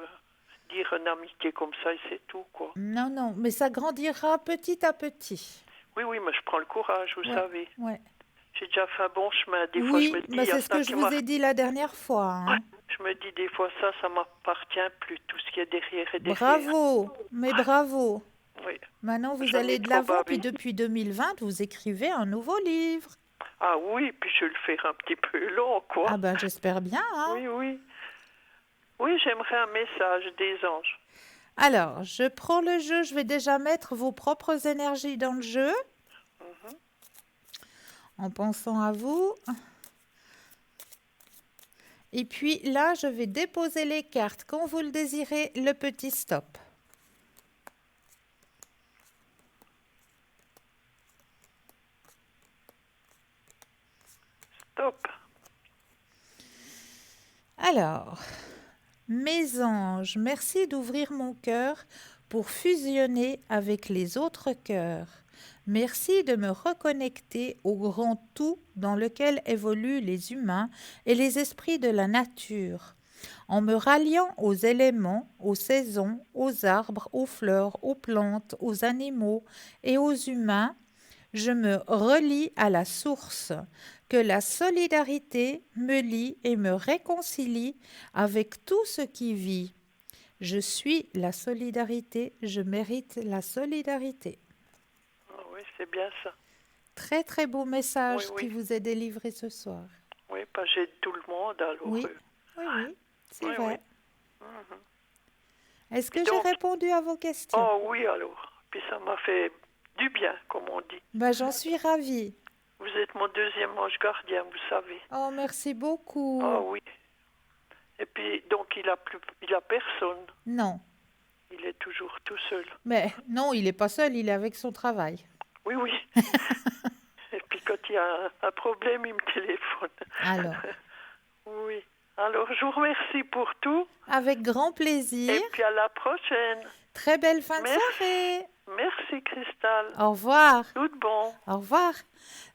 dire une amitié comme ça et c'est tout, quoi. Non, non, mais ça grandira petit à petit. Oui, oui, mais je prends le courage, vous Ouais, savez. ouais. J'ai déjà fait un bon chemin. Des fois, je Oui, me dis, bah il y a c'est ce ça que je qui vous m'a... ai dit la dernière fois, Ouais, hein. je me dis des fois, ça m'appartient plus, tout ce qui est derrière et derrière. Bravo, mais bravo. Oui, Maintenant, vous j'en ai allez de trop l'avant, puis bavé. depuis 2020, vous écrivez un nouveau livre. Ah oui, puis je vais le faire un petit peu long, Ah quoi. ben, j'espère bien, hein. Oui, oui. Oui, j'aimerais un message des anges. Alors, je prends le jeu, je vais déjà mettre vos propres énergies dans le jeu, Mhm. en pensant à vous. Et puis là, je vais déposer les cartes quand vous le désirez, le petit stop. Stop. Alors, mes anges, merci d'ouvrir mon cœur pour fusionner avec les autres cœurs. Merci de me reconnecter au grand tout dans lequel évoluent les humains et les esprits de la nature. En me ralliant aux éléments, aux saisons, aux arbres, aux fleurs, aux plantes, aux animaux et aux humains, je me relie à la source. Que la solidarité me lie et me réconcilie avec tout ce qui vit. Je suis la solidarité, je mérite la solidarité. Ah oui, c'est bien ça. Très très beau Oui, message qui oui. vous est délivré ce soir. Oui, pas j'aide tout le monde, alors. Oui, oui, c'est Oui, vrai. oui. Mhm. Est-ce Et que j'ai donc, répondu à vos questions? oh oui, alors. Puis ça m'a fait du bien, comme on dit. Ben, j'en suis ravie. Vous êtes mon deuxième ange gardien, vous savez. Oh, merci Ah beaucoup. oui. Et puis, donc, il a personne. Non, Il est toujours tout seul. mais non, il n'est pas seul, il est avec son travail. Oui, oui. Et puis, quand il y a un problème, il me téléphone. Alors, Oui. Alors, je vous remercie pour tout. avec grand plaisir. Et puis, à la prochaine. Très belle fin de Merci. soirée. Merci, Cristal. Au revoir. Tout bon. Au revoir.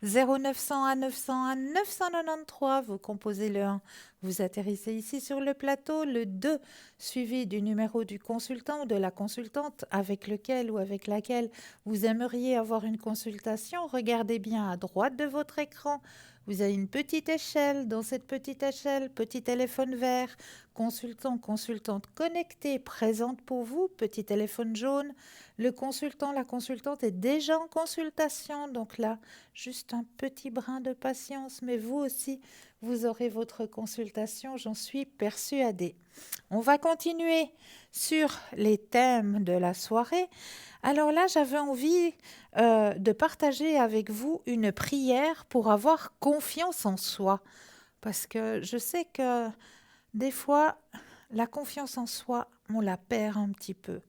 0901 901 993, vous composez le 1, vous atterrissez ici sur le plateau, le 2, suivi du numéro du consultant ou de la consultante avec lequel ou avec laquelle vous aimeriez avoir une consultation. Regardez bien à droite de votre écran. Vous avez une petite échelle. Dans cette petite échelle, petit téléphone vert, consultant, consultante connectée, présente pour vous, petit téléphone jaune. Le consultant, la consultante est déjà en consultation, donc là, juste un petit brin de patience, mais vous aussi, vous aurez votre consultation, j'en suis persuadée. On va continuer sur les thèmes de la soirée. Alors là, j'avais envie de partager avec vous une prière pour avoir confiance en soi, parce que je sais que des fois, la confiance en soi, on la perd un petit peu.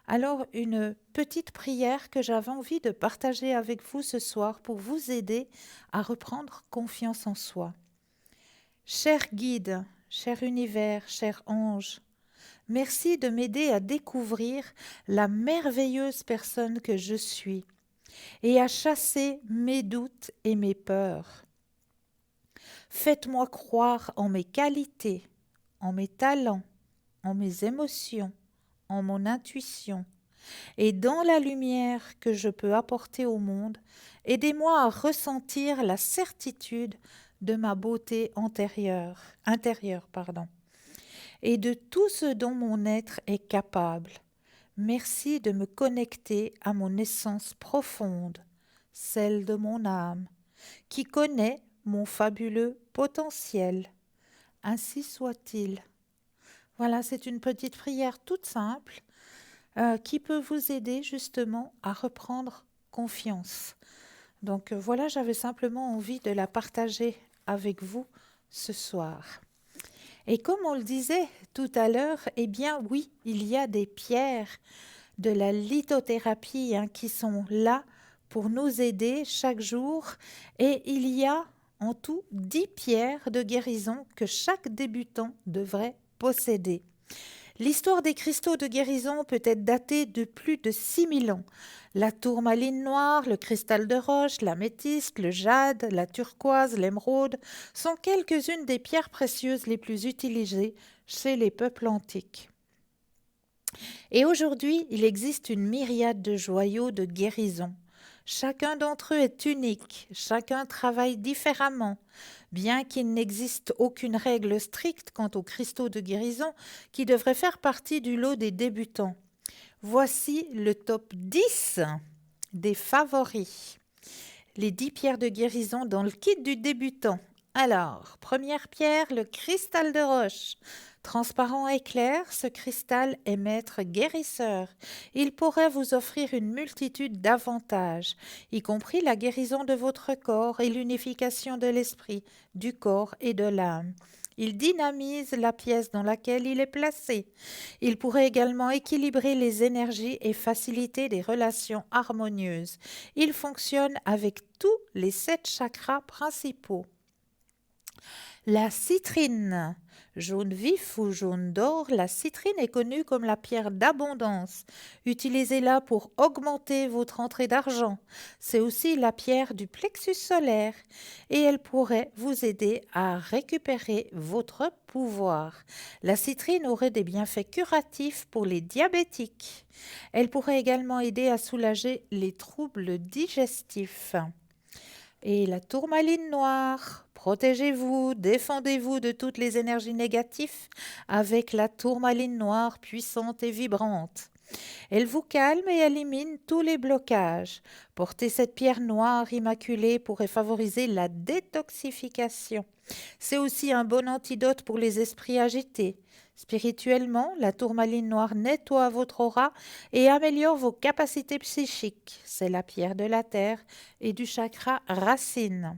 Alors, une petite prière que j'avais envie de partager avec vous ce soir pour vous aider à reprendre confiance en soi. Cher guide, cher univers, cher ange, merci de m'aider à découvrir la merveilleuse personne que je suis et à chasser mes doutes et mes peurs. Faites-moi croire en mes qualités, en mes talents, en mes émotions, en mon intuition, et dans la lumière que je peux apporter au monde, aidez-moi à ressentir la certitude de ma beauté intérieure, et de tout ce dont mon être est capable. Merci de me connecter à mon essence profonde, celle de mon âme, qui connaît mon fabuleux potentiel. Ainsi soit-il. Voilà, c'est une petite prière toute simple qui peut vous aider justement à reprendre confiance. Donc voilà, j'avais simplement envie de la partager avec vous ce soir. Et comme on le disait tout à l'heure, eh bien oui, il y a des pierres de la lithothérapie qui sont là pour nous aider chaque jour. Et il y a en tout 10 pierres de guérison que chaque débutant devrait posséder. L'histoire des cristaux de guérison peut être datée de plus de 6000 ans. La tourmaline noire, le cristal de roche, l'améthyste, le jade, la turquoise, l'émeraude sont quelques-unes des pierres précieuses les plus utilisées chez les peuples antiques. Et aujourd'hui, il existe une myriade de joyaux de guérison. Chacun d'entre eux est unique, chacun travaille différemment, bien qu'il n'existe aucune règle stricte quant aux cristaux de guérison qui devraient faire partie du lot des débutants. Voici le top 10 des favoris. Les 10 pierres de guérison dans le kit du débutant. Alors, première pierre, le cristal de roche. Transparent et clair, ce cristal est maître guérisseur. Il pourrait vous offrir une multitude d'avantages, y compris la guérison de votre corps et l'unification de l'esprit, du corps et de l'âme. Il dynamise la pièce dans laquelle il est placé. Il pourrait également équilibrer les énergies et faciliter des relations harmonieuses. Il fonctionne avec tous les 7 chakras principaux. La citrine. Jaune vif ou jaune d'or, la citrine est connue comme la pierre d'abondance. Utilisez-la pour augmenter votre entrée d'argent. C'est aussi la pierre du plexus solaire et elle pourrait vous aider à récupérer votre pouvoir. La citrine aurait des bienfaits curatifs pour les diabétiques. Elle pourrait également aider à soulager les troubles digestifs. Et la tourmaline noire. Protégez-vous, défendez-vous de toutes les énergies négatives avec la tourmaline noire puissante et vibrante. Elle vous calme et élimine tous les blocages. Porter cette pierre noire immaculée pourrait favoriser la détoxification. C'est aussi un bon antidote pour les esprits agités. Spirituellement, la tourmaline noire nettoie votre aura et améliore vos capacités psychiques. C'est la pierre de la terre et du chakra racine.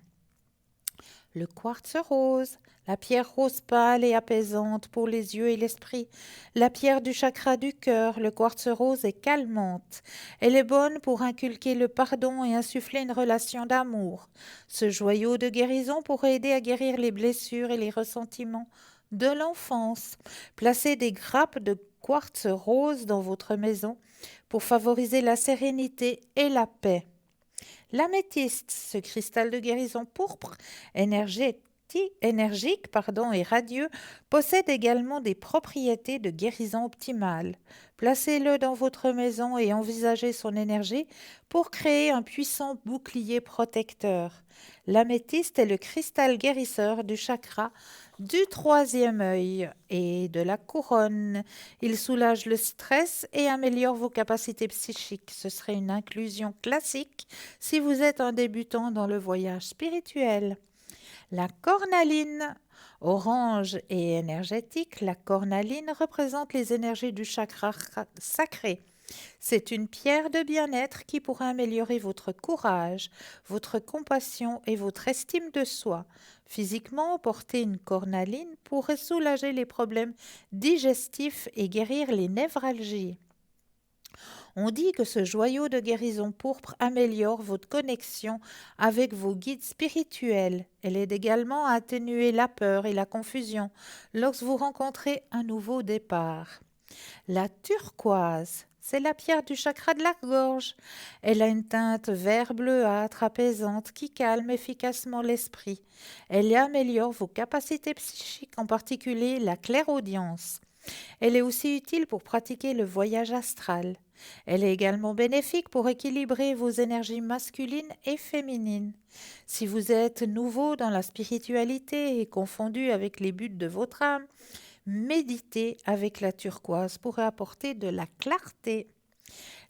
Le quartz rose, la pierre rose pâle et apaisante pour les yeux et l'esprit. La pierre du chakra du cœur, le quartz rose est calmante. Elle est bonne pour inculquer le pardon et insuffler une relation d'amour. Ce joyau de guérison pourrait aider à guérir les blessures et les ressentiments de l'enfance. Placez des grappes de quartz rose dans votre maison pour favoriser la sérénité et la paix. L'améthyste, ce cristal de guérison pourpre, énergique et radieux, possède également des propriétés de guérison optimale. Placez-le dans votre maison et envisagez son énergie pour créer un puissant bouclier protecteur. L'améthyste est le cristal guérisseur du chakra du 3e œil et de la couronne. Il soulage le stress et améliore vos capacités psychiques. Ce serait une inclusion classique si vous êtes un débutant dans le voyage spirituel. La cornaline. Orange et énergétique, la cornaline représente les énergies du chakra sacré. C'est une pierre de bien-être qui pourra améliorer votre courage, votre compassion et votre estime de soi. Physiquement, porter une cornaline pourrait soulager les problèmes digestifs et guérir les névralgies. On dit que ce joyau de guérison pourpre améliore votre connexion avec vos guides spirituels. Elle aide également à atténuer la peur et la confusion lorsque vous rencontrez un nouveau départ. La turquoise, c'est la pierre du chakra de la gorge. Elle a une teinte vert bleuâtre apaisante qui calme efficacement l'esprit. Elle améliore vos capacités psychiques, en particulier la clairaudience. Elle est aussi utile pour pratiquer le voyage astral. Elle est également bénéfique pour équilibrer vos énergies masculines et féminines. Si vous êtes nouveau dans la spiritualité et confondu avec les buts de votre âme, méditer avec la turquoise pourrait apporter de la clarté.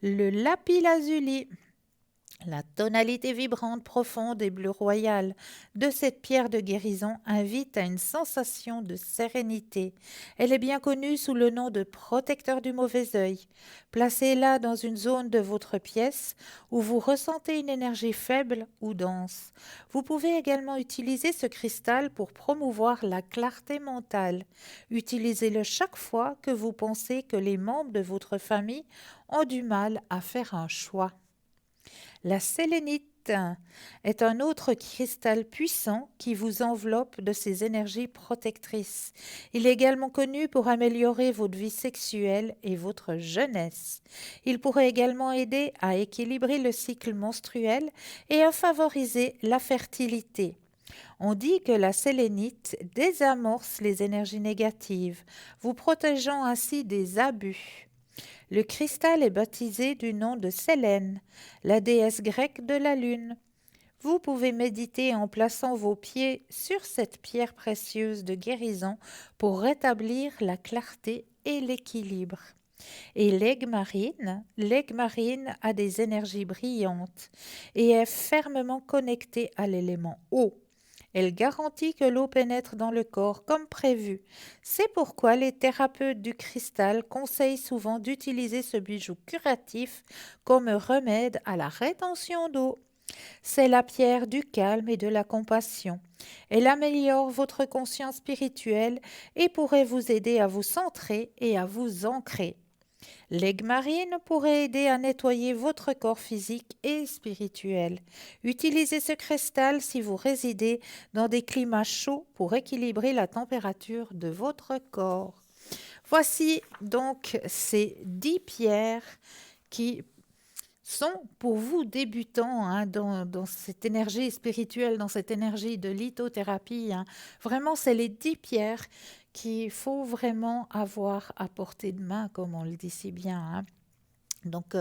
Le lapis-lazuli. La tonalité vibrante, profonde et bleu royal de cette pierre de guérison invite à une sensation de sérénité. Elle est bien connue sous le nom de protecteur du mauvais œil. Placez-la dans une zone de votre pièce où vous ressentez une énergie faible ou dense. Vous pouvez également utiliser ce cristal pour promouvoir la clarté mentale. Utilisez-le chaque fois que vous pensez que les membres de votre famille ont du mal à faire un choix. La sélénite est un autre cristal puissant qui vous enveloppe de ses énergies protectrices. Il est également connu pour améliorer votre vie sexuelle et votre jeunesse. Il pourrait également aider à équilibrer le cycle menstruel et à favoriser la fertilité. On dit que la sélénite désamorce les énergies négatives, vous protégeant ainsi des abus. Le cristal est baptisé du nom de Sélène, la déesse grecque de la lune. Vous pouvez méditer en plaçant vos pieds sur cette pierre précieuse de guérison pour rétablir la clarté et l'équilibre. Et l'aigue marine a des énergies brillantes et est fermement connectée à l'élément eau. Elle garantit que l'eau pénètre dans le corps comme prévu. C'est pourquoi les thérapeutes du cristal conseillent souvent d'utiliser ce bijou curatif comme remède à la rétention d'eau. C'est la pierre du calme et de la compassion. Elle améliore votre conscience spirituelle et pourrait vous aider à vous centrer et à vous ancrer. L'aigue marine pourrait aider à nettoyer votre corps physique et spirituel. Utilisez ce cristal si vous résidez dans des climats chauds pour équilibrer la température de votre corps. Voici donc ces 10 pierres qui sont pour vous débutants dans cette énergie spirituelle, dans cette énergie de lithothérapie. Vraiment, c'est les 10 pierres qu'il faut vraiment avoir à portée de main, comme on le dit si bien. Donc,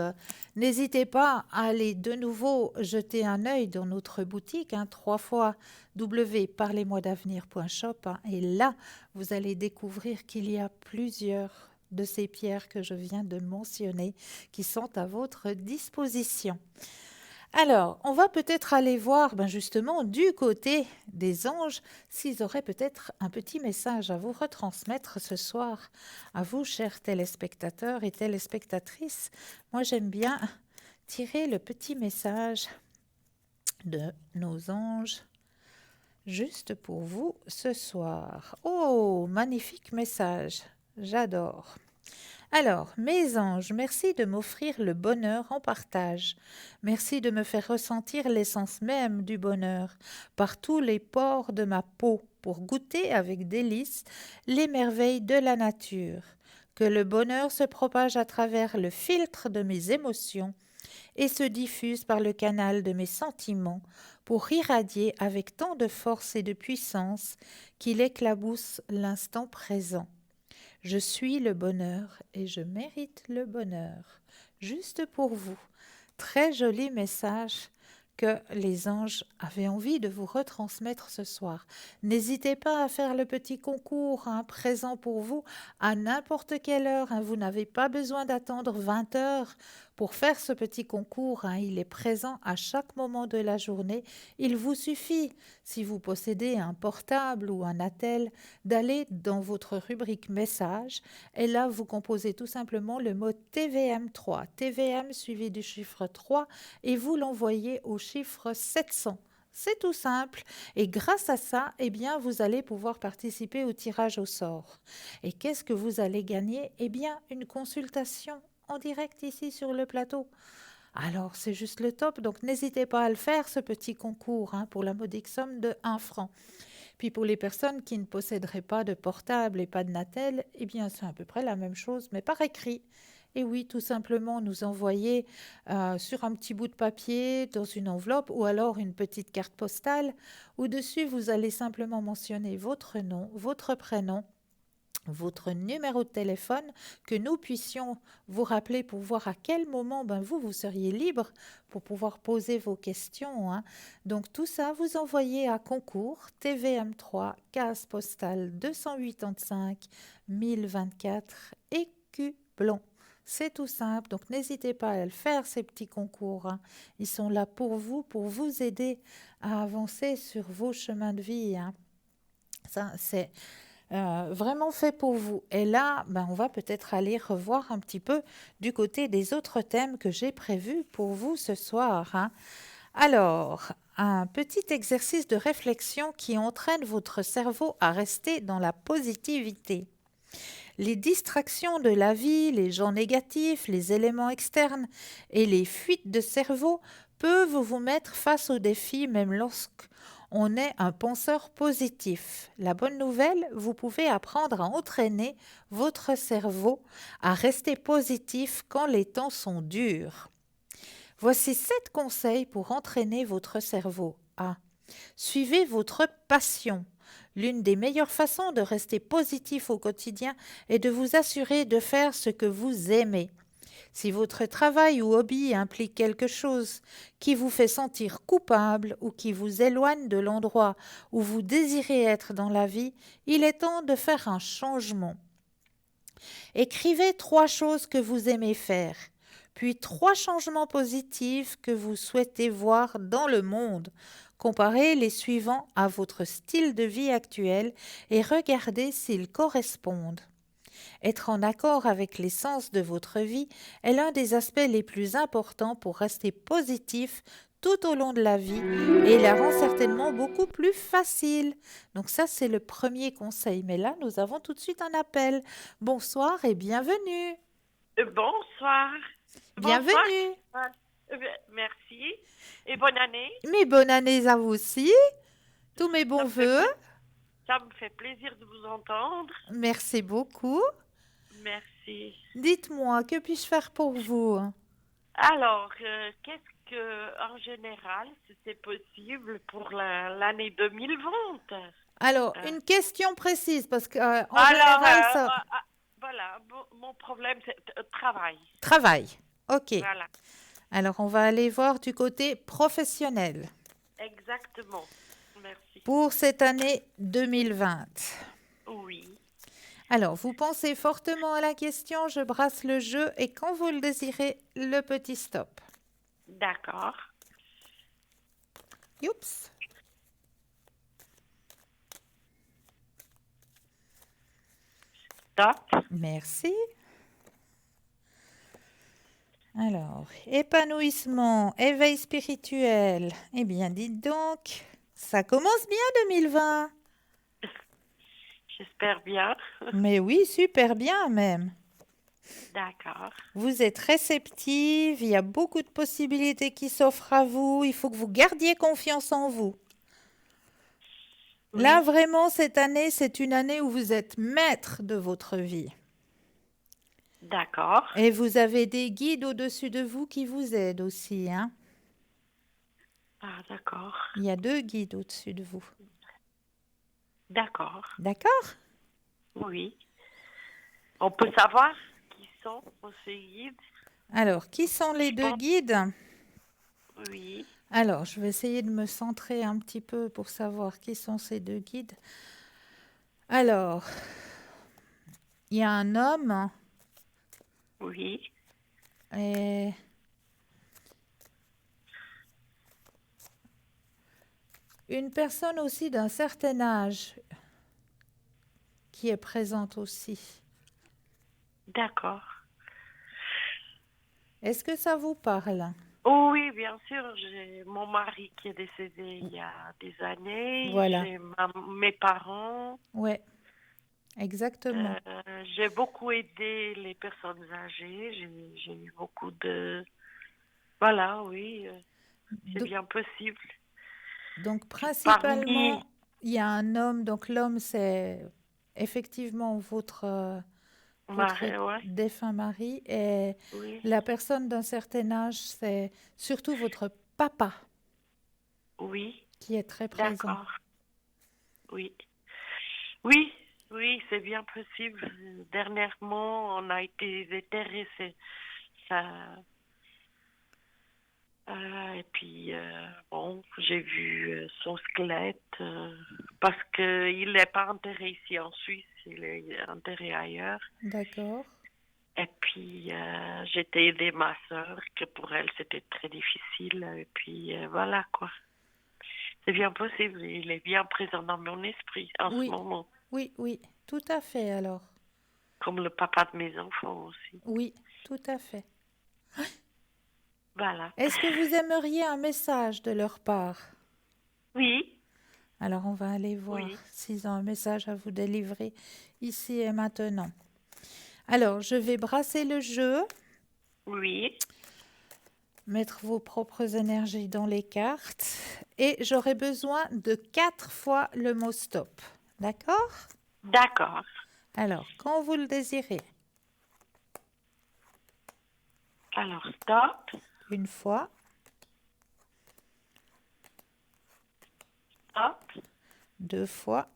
n'hésitez pas à aller de nouveau jeter un œil dans notre boutique, 3 fois www.parlez-moi-d'avenir.shop, et là, vous allez découvrir qu'il y a plusieurs de ces pierres que je viens de mentionner qui sont à votre disposition. Alors, on va peut-être aller voir justement du côté des anges s'ils auraient peut-être un petit message à vous retransmettre ce soir. À vous, chers téléspectateurs et téléspectatrices, moi j'aime bien tirer le petit message de nos anges juste pour vous ce soir. Oh, magnifique message, j'adore. Alors, mes anges, merci de m'offrir le bonheur en partage. Merci de me faire ressentir l'essence même du bonheur par tous les pores de ma peau pour goûter avec délice les merveilles de la nature. Que le bonheur se propage à travers le filtre de mes émotions et se diffuse par le canal de mes sentiments pour irradier avec tant de force et de puissance qu'il éclabousse l'instant présent. Je suis le bonheur et je mérite le bonheur. Juste pour vous. Très joli message que les anges avaient envie de vous retransmettre ce soir. N'hésitez pas à faire le petit concours présent pour vous à n'importe quelle heure. Vous n'avez pas besoin d'attendre 20 heures pour faire ce petit concours. Il est présent à chaque moment de la journée. Il vous suffit, si vous possédez un portable ou un attel, d'aller dans votre rubrique message et là vous composez tout simplement le mot TVM3, TVM suivi du chiffre 3 et vous l'envoyez au chiffre 700. C'est tout simple et grâce à ça, vous allez pouvoir participer au tirage au sort. Et qu'est-ce que vous allez gagner? Une consultation en direct ici sur le plateau. Alors, c'est juste le top, donc n'hésitez pas à le faire, ce petit concours, pour la modique somme de 1 franc. Puis pour les personnes qui ne posséderaient pas de portable et pas de Natel, c'est à peu près la même chose, mais par écrit. Et oui, tout simplement nous envoyer sur un petit bout de papier, dans une enveloppe ou alors une petite carte postale. Au-dessus, vous allez simplement mentionner votre nom, votre prénom, votre numéro de téléphone, que nous puissions vous rappeler pour voir à quel moment vous seriez libre pour pouvoir poser vos questions. Donc tout ça, vous envoyez à concours TVM3, case postale 285 1024 Écublon. C'est tout simple, donc n'hésitez pas à le faire, ces petits concours. Ils sont là pour vous aider à avancer sur vos chemins de vie. Ça, c'est vraiment fait pour vous. Et là, on va peut-être aller revoir un petit peu du côté des autres thèmes que j'ai prévus pour vous ce soir. Alors, un petit exercice de réflexion qui entraîne votre cerveau à rester dans la positivité. Les distractions de la vie, les gens négatifs, les éléments externes et les fuites de cerveau peuvent vous mettre face aux défis même lorsqu'on est un penseur positif. La bonne nouvelle, vous pouvez apprendre à entraîner votre cerveau à rester positif quand les temps sont durs. Voici 7 conseils pour entraîner votre cerveau. 1. Suivez votre passion. L'une des meilleures façons de rester positif au quotidien est de vous assurer de faire ce que vous aimez. Si votre travail ou hobby implique quelque chose qui vous fait sentir coupable ou qui vous éloigne de l'endroit où vous désirez être dans la vie, il est temps de faire un changement. Écrivez 3 choses que vous aimez faire, puis 3 changements positifs que vous souhaitez voir dans le monde. Comparez les suivants à votre style de vie actuel et regardez s'ils correspondent. Être en accord avec l'essence de votre vie est l'un des aspects les plus importants pour rester positif tout au long de la vie et la rend certainement beaucoup plus facile. Donc ça, c'est le premier conseil. Mais là, nous avons tout de suite un appel. Bonsoir et bienvenue. Bonsoir. Bonsoir. Bienvenue. Merci. Et bonne année. Mes bonnes années à vous aussi. Tous mes bons voeux. Ça me fait plaisir de vous entendre. Merci beaucoup. Merci. Dites-moi, que puis-je faire pour vous? Alors, qu'est-ce que, en général, si c'est possible pour l'année 2020? Alors, une question précise, parce qu'en Alors, général, ça... voilà, mon problème, c'est travail. Travail. OK. Voilà, Alors, on va aller voir du côté professionnel exactement. Merci. pour cette année 2020. Oui, Alors, vous pensez fortement à la question, je brasse le jeu et quand vous le désirez, le petit stop. d'accord. Youps. Stop. Merci. Alors, épanouissement, éveil spirituel. Eh bien, dites donc, ça commence bien 2020. J'espère bien. Mais oui, super bien même. D'accord. Vous êtes réceptive, il y a beaucoup de possibilités qui s'offrent à vous, il faut que vous gardiez confiance en vous. Oui. Là, vraiment, cette année, c'est une année où vous êtes maître de votre vie. D'accord. Et vous avez des guides au-dessus de vous qui vous aident aussi, hein. Ah, d'accord. Il y a 2 guides au-dessus de vous. D'accord. D'accord? Oui. On peut savoir qui sont ces guides? Alors, qui sont les 2 pense- guides? Oui. Alors, je vais essayer de me centrer un petit peu pour savoir qui sont ces 2 guides. Alors, il y a un homme Oui. et une personne aussi d'un certain âge qui est présente aussi. D'accord. Est-ce que ça vous parle? Oh oui, bien sûr. J'ai mon mari qui est décédé il y a des années. Voilà. J'ai mes parents. Ouais, exactement. J'ai beaucoup aidé les personnes âgées. J'ai eu beaucoup de... Voilà, oui. C'est Do- bien possible. Donc, Parmi... principalement, il y a un homme. Donc, l'homme, c'est effectivement votre Ouais. défunt mari. Et Oui. la personne d'un certain âge, c'est surtout votre papa Oui. qui est très présent. D'accord. Oui. Oui, oui, c'est bien possible. Dernièrement, on a été déterrés, ça. Et puis, bon, j'ai vu son squelette parce qu'il n'est pas enterré ici en Suisse, il est enterré ailleurs. D'accord. Et puis, j'ai aidé ma soeur, que pour elle, c'était très difficile. Et puis, voilà, quoi. C'est bien possible, il est bien présent dans mon esprit en Oui. ce moment. Oui, oui, tout à fait alors. Comme le papa de mes enfants aussi. Oui, tout à fait. Voilà. Est-ce que vous aimeriez un message de leur part? Oui, Alors, on va aller voir oui. s'ils ont un message à vous délivrer ici et maintenant. Alors, je vais brasser le jeu, Oui, mettre vos propres énergies dans les cartes et j'aurai besoin de 4 fois le mot stop. D'accord? d'accord. Alors, quand vous le désirez, Alors, stop, 1 fois, stop, 2 fois,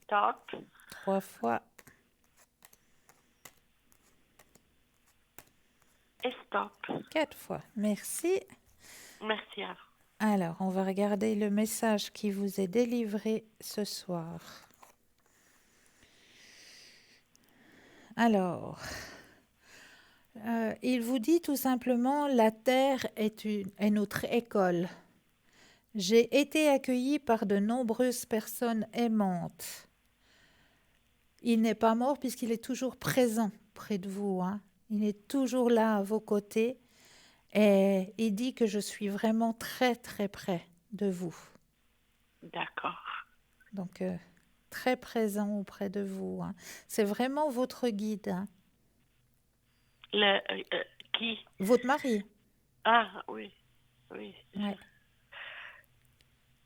stop, 3 fois, stop. 4 fois. Merci. Merci à vous. Alors, on va regarder le message qui vous est délivré ce soir. Alors, il vous dit tout simplement, la Terre est notre école. J'ai été accueilli par de nombreuses personnes aimantes. Il n'est pas mort puisqu'il est toujours présent près de vous, hein. Il est toujours là à vos côtés et il dit que je suis vraiment très très près de vous. D'accord. Donc, très présent auprès de vous, hein. C'est vraiment votre guide, hein. Le, qui? Votre mari. Ah, oui. Oui. Ouais.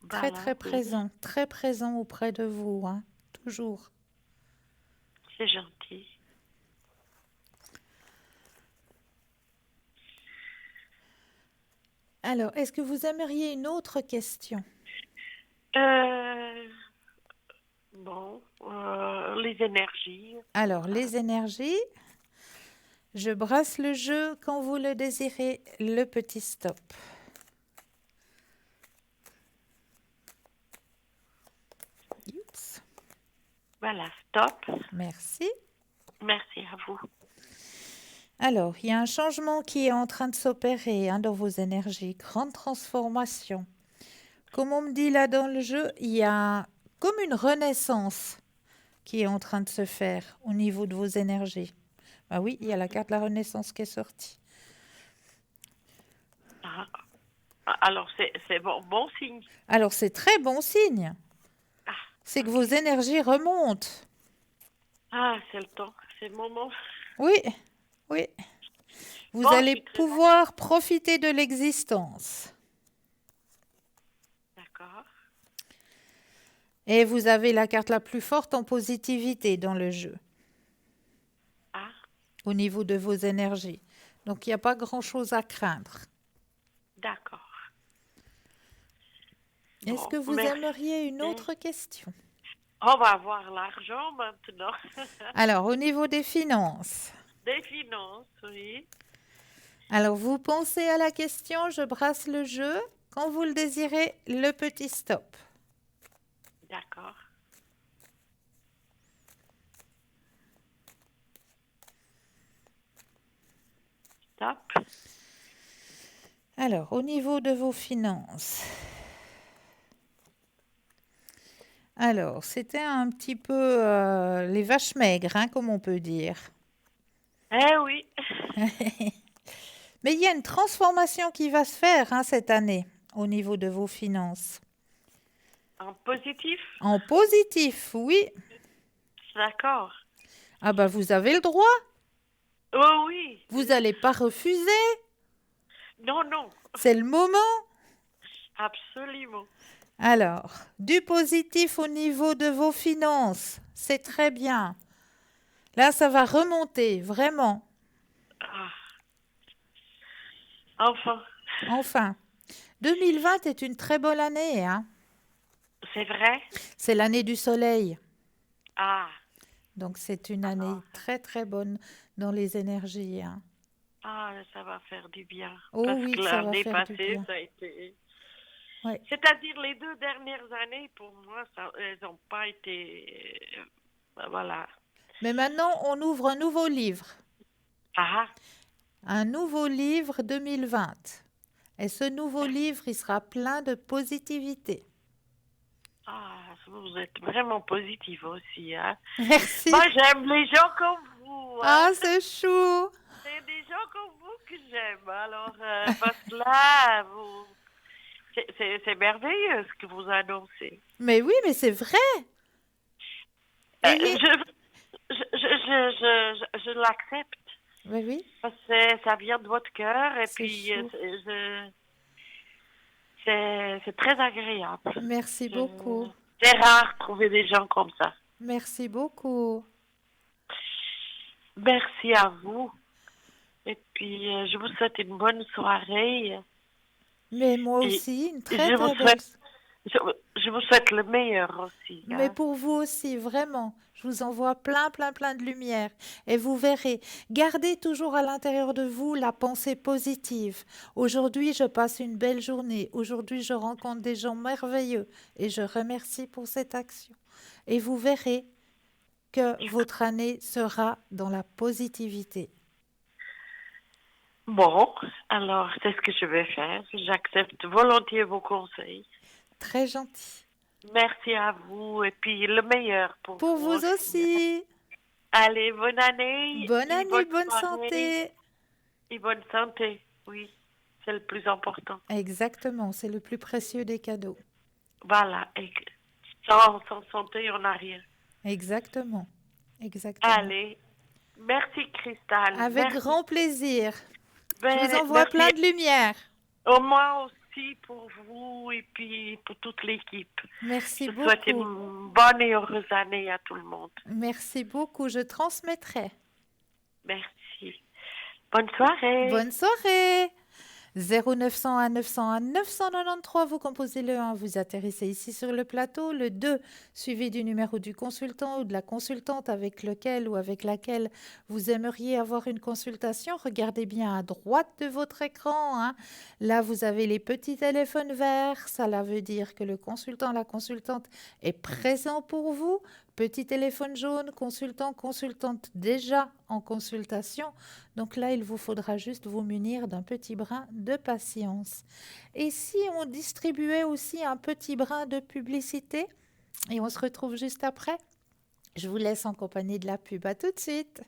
Voilà. Très présent auprès de vous, hein. Toujours. C'est gentil. Alors, est-ce que vous aimeriez une autre question? Bon, les énergies. Alors, les énergies, je brasse le jeu quand vous le désirez, le petit stop. Oups. Voilà, stop. Merci. Merci à vous. Alors, il y a un changement qui est en train de s'opérer, hein, dans vos énergies. Grande transformation. Comme on me dit là dans le jeu, il y a comme une renaissance qui est en train de se faire au niveau de vos énergies. Ah oui, il y a la carte de la renaissance qui est sortie. Ah. Alors, c'est bon signe. Alors, c'est très bon signe. Ah, C'est que vos énergies remontent. c'est le temps, c'est le moment. Oui, oui. Vous Bon, je allez suis très pouvoir profiter de l'existence. D'accord. Et vous avez la carte la plus forte en positivité dans le jeu, Ah, au niveau de vos énergies. Donc, il n'y a pas grand-chose à craindre. d'accord. Est-ce que vous merci. aimeriez une autre question? On va avoir l'argent maintenant. Alors, au niveau des finances. Des finances, oui. Alors, vous pensez à la question, je brasse le jeu. Quand vous le désirez, le petit stop. D'accord. Stop. Alors, au niveau de vos finances. Alors, c'était un petit peu les vaches maigres, hein, comme on peut dire. Eh oui. Mais il y a une transformation qui va se faire, hein, cette année au niveau de vos finances. En positif? En positif, oui. D'accord. Ah bah vous avez le droit. Oh oui. Vous n'allez pas refuser. Non, non. C'est le moment. Absolument. Alors, du positif au niveau de vos finances. C'est très bien. Là, ça va remonter, vraiment. Ah. Enfin. Enfin. 2020 est une très bonne année, hein. C'est vrai? C'est l'année du soleil. Ah. Donc, c'est une année très, très bonne dans les énergies, hein. Ah, ça va faire du bien. Oh Parce oui, que ça va l'année faire du passée, bien. ça a été... Ouais. C'est-à-dire les 2 dernières années, pour moi, elles n'ont pas été... voilà. Mais maintenant, on ouvre un nouveau livre. Ah, Un nouveau livre 2020. Et ce nouveau livre, il sera plein de positivité. vous êtes vraiment positive aussi, hein. Merci. Moi, j'aime les gens comme vous, hein. Ah, c'est chou. C'est des gens comme vous que j'aime. Alors, parce que là, c'est merveilleux ce que vous annoncez. Mais oui, mais c'est vrai. Ayez... Je l'accepte. Oui, oui. Parce que ça vient de votre cœur et C'est puis chou. c'est très agréable. Merci beaucoup. C'est rare de trouver des gens comme ça. Merci beaucoup. Merci à vous. Et puis, je vous souhaite une bonne soirée. Mais moi Et aussi, une je très, vous très belle... souhaite, Je, je vous souhaite le meilleur aussi, Mais hein. pour vous aussi, vraiment, je vous envoie plein, plein, plein de lumière. Et vous verrez, gardez toujours à l'intérieur de vous la pensée positive. Aujourd'hui, je passe une belle journée. Aujourd'hui, je rencontre des gens merveilleux. Et je remercie pour cette action. Et vous verrez que votre année sera dans la positivité. Bon, alors c'est ce que je vais faire. J'accepte volontiers vos conseils. Très gentil. Merci à vous et puis le meilleur pour Pour vous vous aussi. aussi. Allez, bonne année Bonne et année, bonne bonne soirée santé. et bonne santé. Oui, c'est le plus important. Exactement, c'est le plus précieux des cadeaux. Voilà, et sans santé, on n'a rien. Exactement. Exactement. Allez, merci Cristal, Avec merci. grand plaisir. Je vous envoie Merci plein de lumière. au moins aussi pour vous et puis pour toute l'équipe. Merci Je souhaite beaucoup. une bonne et heureuse année à tout le monde. Merci beaucoup. Je transmettrai. Merci. Bonne soirée. Bonne soirée. 0901 901 993, vous composez le 1, vous atterrissez ici sur le plateau, le 2 suivi du numéro du consultant ou de la consultante avec lequel ou avec laquelle vous aimeriez avoir une consultation. Regardez bien à droite de votre écran, hein. Là, vous avez les petits téléphones verts, cela veut dire que le consultant, la consultante est présent pour vous. Petit téléphone jaune, consultant, consultante déjà en consultation. Donc là, il vous faudra juste vous munir d'un petit brin de patience. Et si on distribuait aussi un petit brin de publicité, et on se retrouve juste après, je vous laisse en compagnie de la pub. À tout de suite.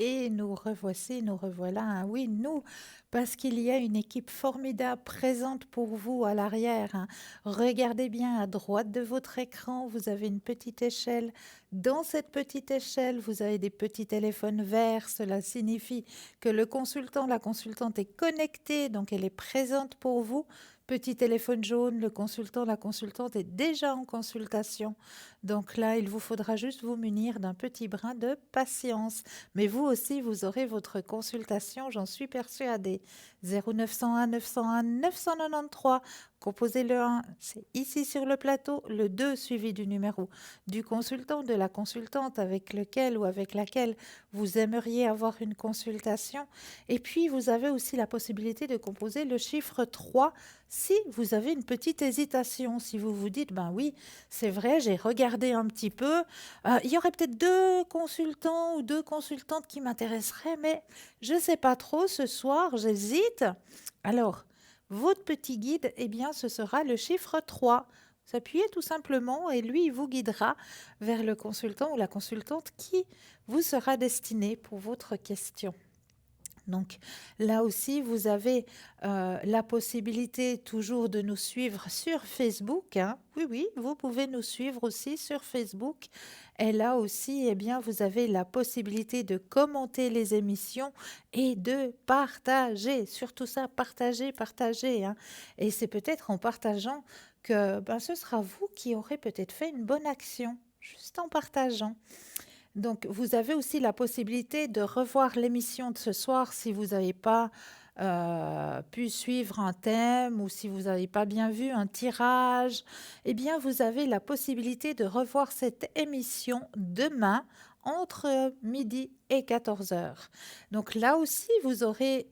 Et nous revoici, nous revoilà, hein. Oui, nous, parce qu'il y a une équipe formidable présente pour vous à l'arrière, hein. Regardez bien à droite de votre écran, vous avez une petite échelle. Dans cette petite échelle, vous avez des petits téléphones verts. Cela signifie que le consultant, la consultante est connectée, donc elle est présente pour vous. Petit téléphone jaune, le consultant, la consultante est déjà en consultation. Donc là, il vous faudra juste vous munir d'un petit brin de patience. Mais vous aussi, vous aurez votre consultation, j'en suis persuadée. 0901 901 993, composez le 1, c'est ici sur le plateau, le 2 suivi du numéro du consultant, de la consultante avec lequel ou avec laquelle vous aimeriez avoir une consultation. Et puis, vous avez aussi la possibilité de composer le chiffre 3 si vous avez une petite hésitation, si vous vous dites, ben oui, c'est vrai, j'ai regardé un petit peu, il y aurait peut-être 2 consultants ou 2 consultantes qui m'intéresseraient, mais je ne sais pas trop, ce soir, j'hésite. Alors, votre petit guide, eh bien, ce sera le chiffre 3. Vous appuyez tout simplement et lui, il vous guidera vers le consultant ou la consultante qui vous sera destiné pour votre question. Donc là aussi, vous avez la possibilité toujours de nous suivre sur Facebook, hein. Oui, oui, vous pouvez nous suivre aussi sur Facebook. Et là aussi, eh bien, vous avez la possibilité de commenter les émissions et de partager. Surtout ça, partager, partager, hein. Et c'est peut-être en partageant que ben, ce sera vous qui aurez peut-être fait une bonne action, juste en partageant. Donc, vous avez aussi la possibilité de revoir l'émission de ce soir si vous n'avez pas pu suivre un thème ou si vous n'avez pas bien vu un tirage. Eh bien, vous avez la possibilité de revoir cette émission demain entre midi et 14 heures. Donc là aussi, vous aurez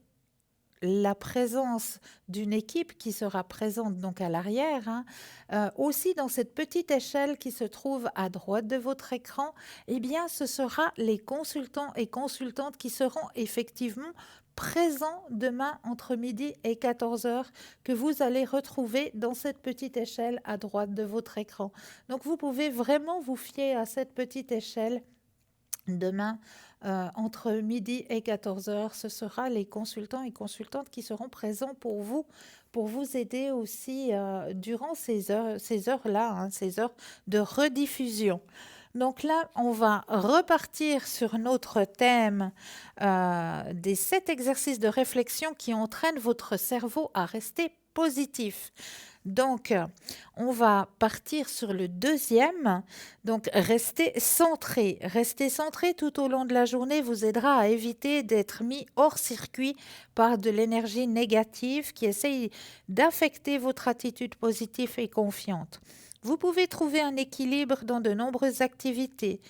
la présence d'une équipe qui sera présente donc à l'arrière, hein. Aussi dans cette petite échelle qui se trouve à droite de votre écran, eh bien ce sera les consultants et consultantes qui seront effectivement présents demain entre midi et 14 heures que vous allez retrouver dans cette petite échelle à droite de votre écran. Donc vous pouvez vraiment vous fier à cette petite échelle. Demain, entre midi et 14 heures, ce sera les consultants et consultantes qui seront présents pour vous aider aussi durant ces heures-là, hein, ces heures de rediffusion. Donc là, on va repartir sur notre thème des 7 exercices de réflexion qui entraînent votre cerveau à rester positif. Donc, on va partir sur le deuxième. Donc, rester centré. Rester centré tout au long de la journée vous aidera à éviter d'être mis hors circuit par de l'énergie négative qui essaye d'affecter votre attitude positive et confiante. Vous pouvez trouver un équilibre dans de nombreuses activités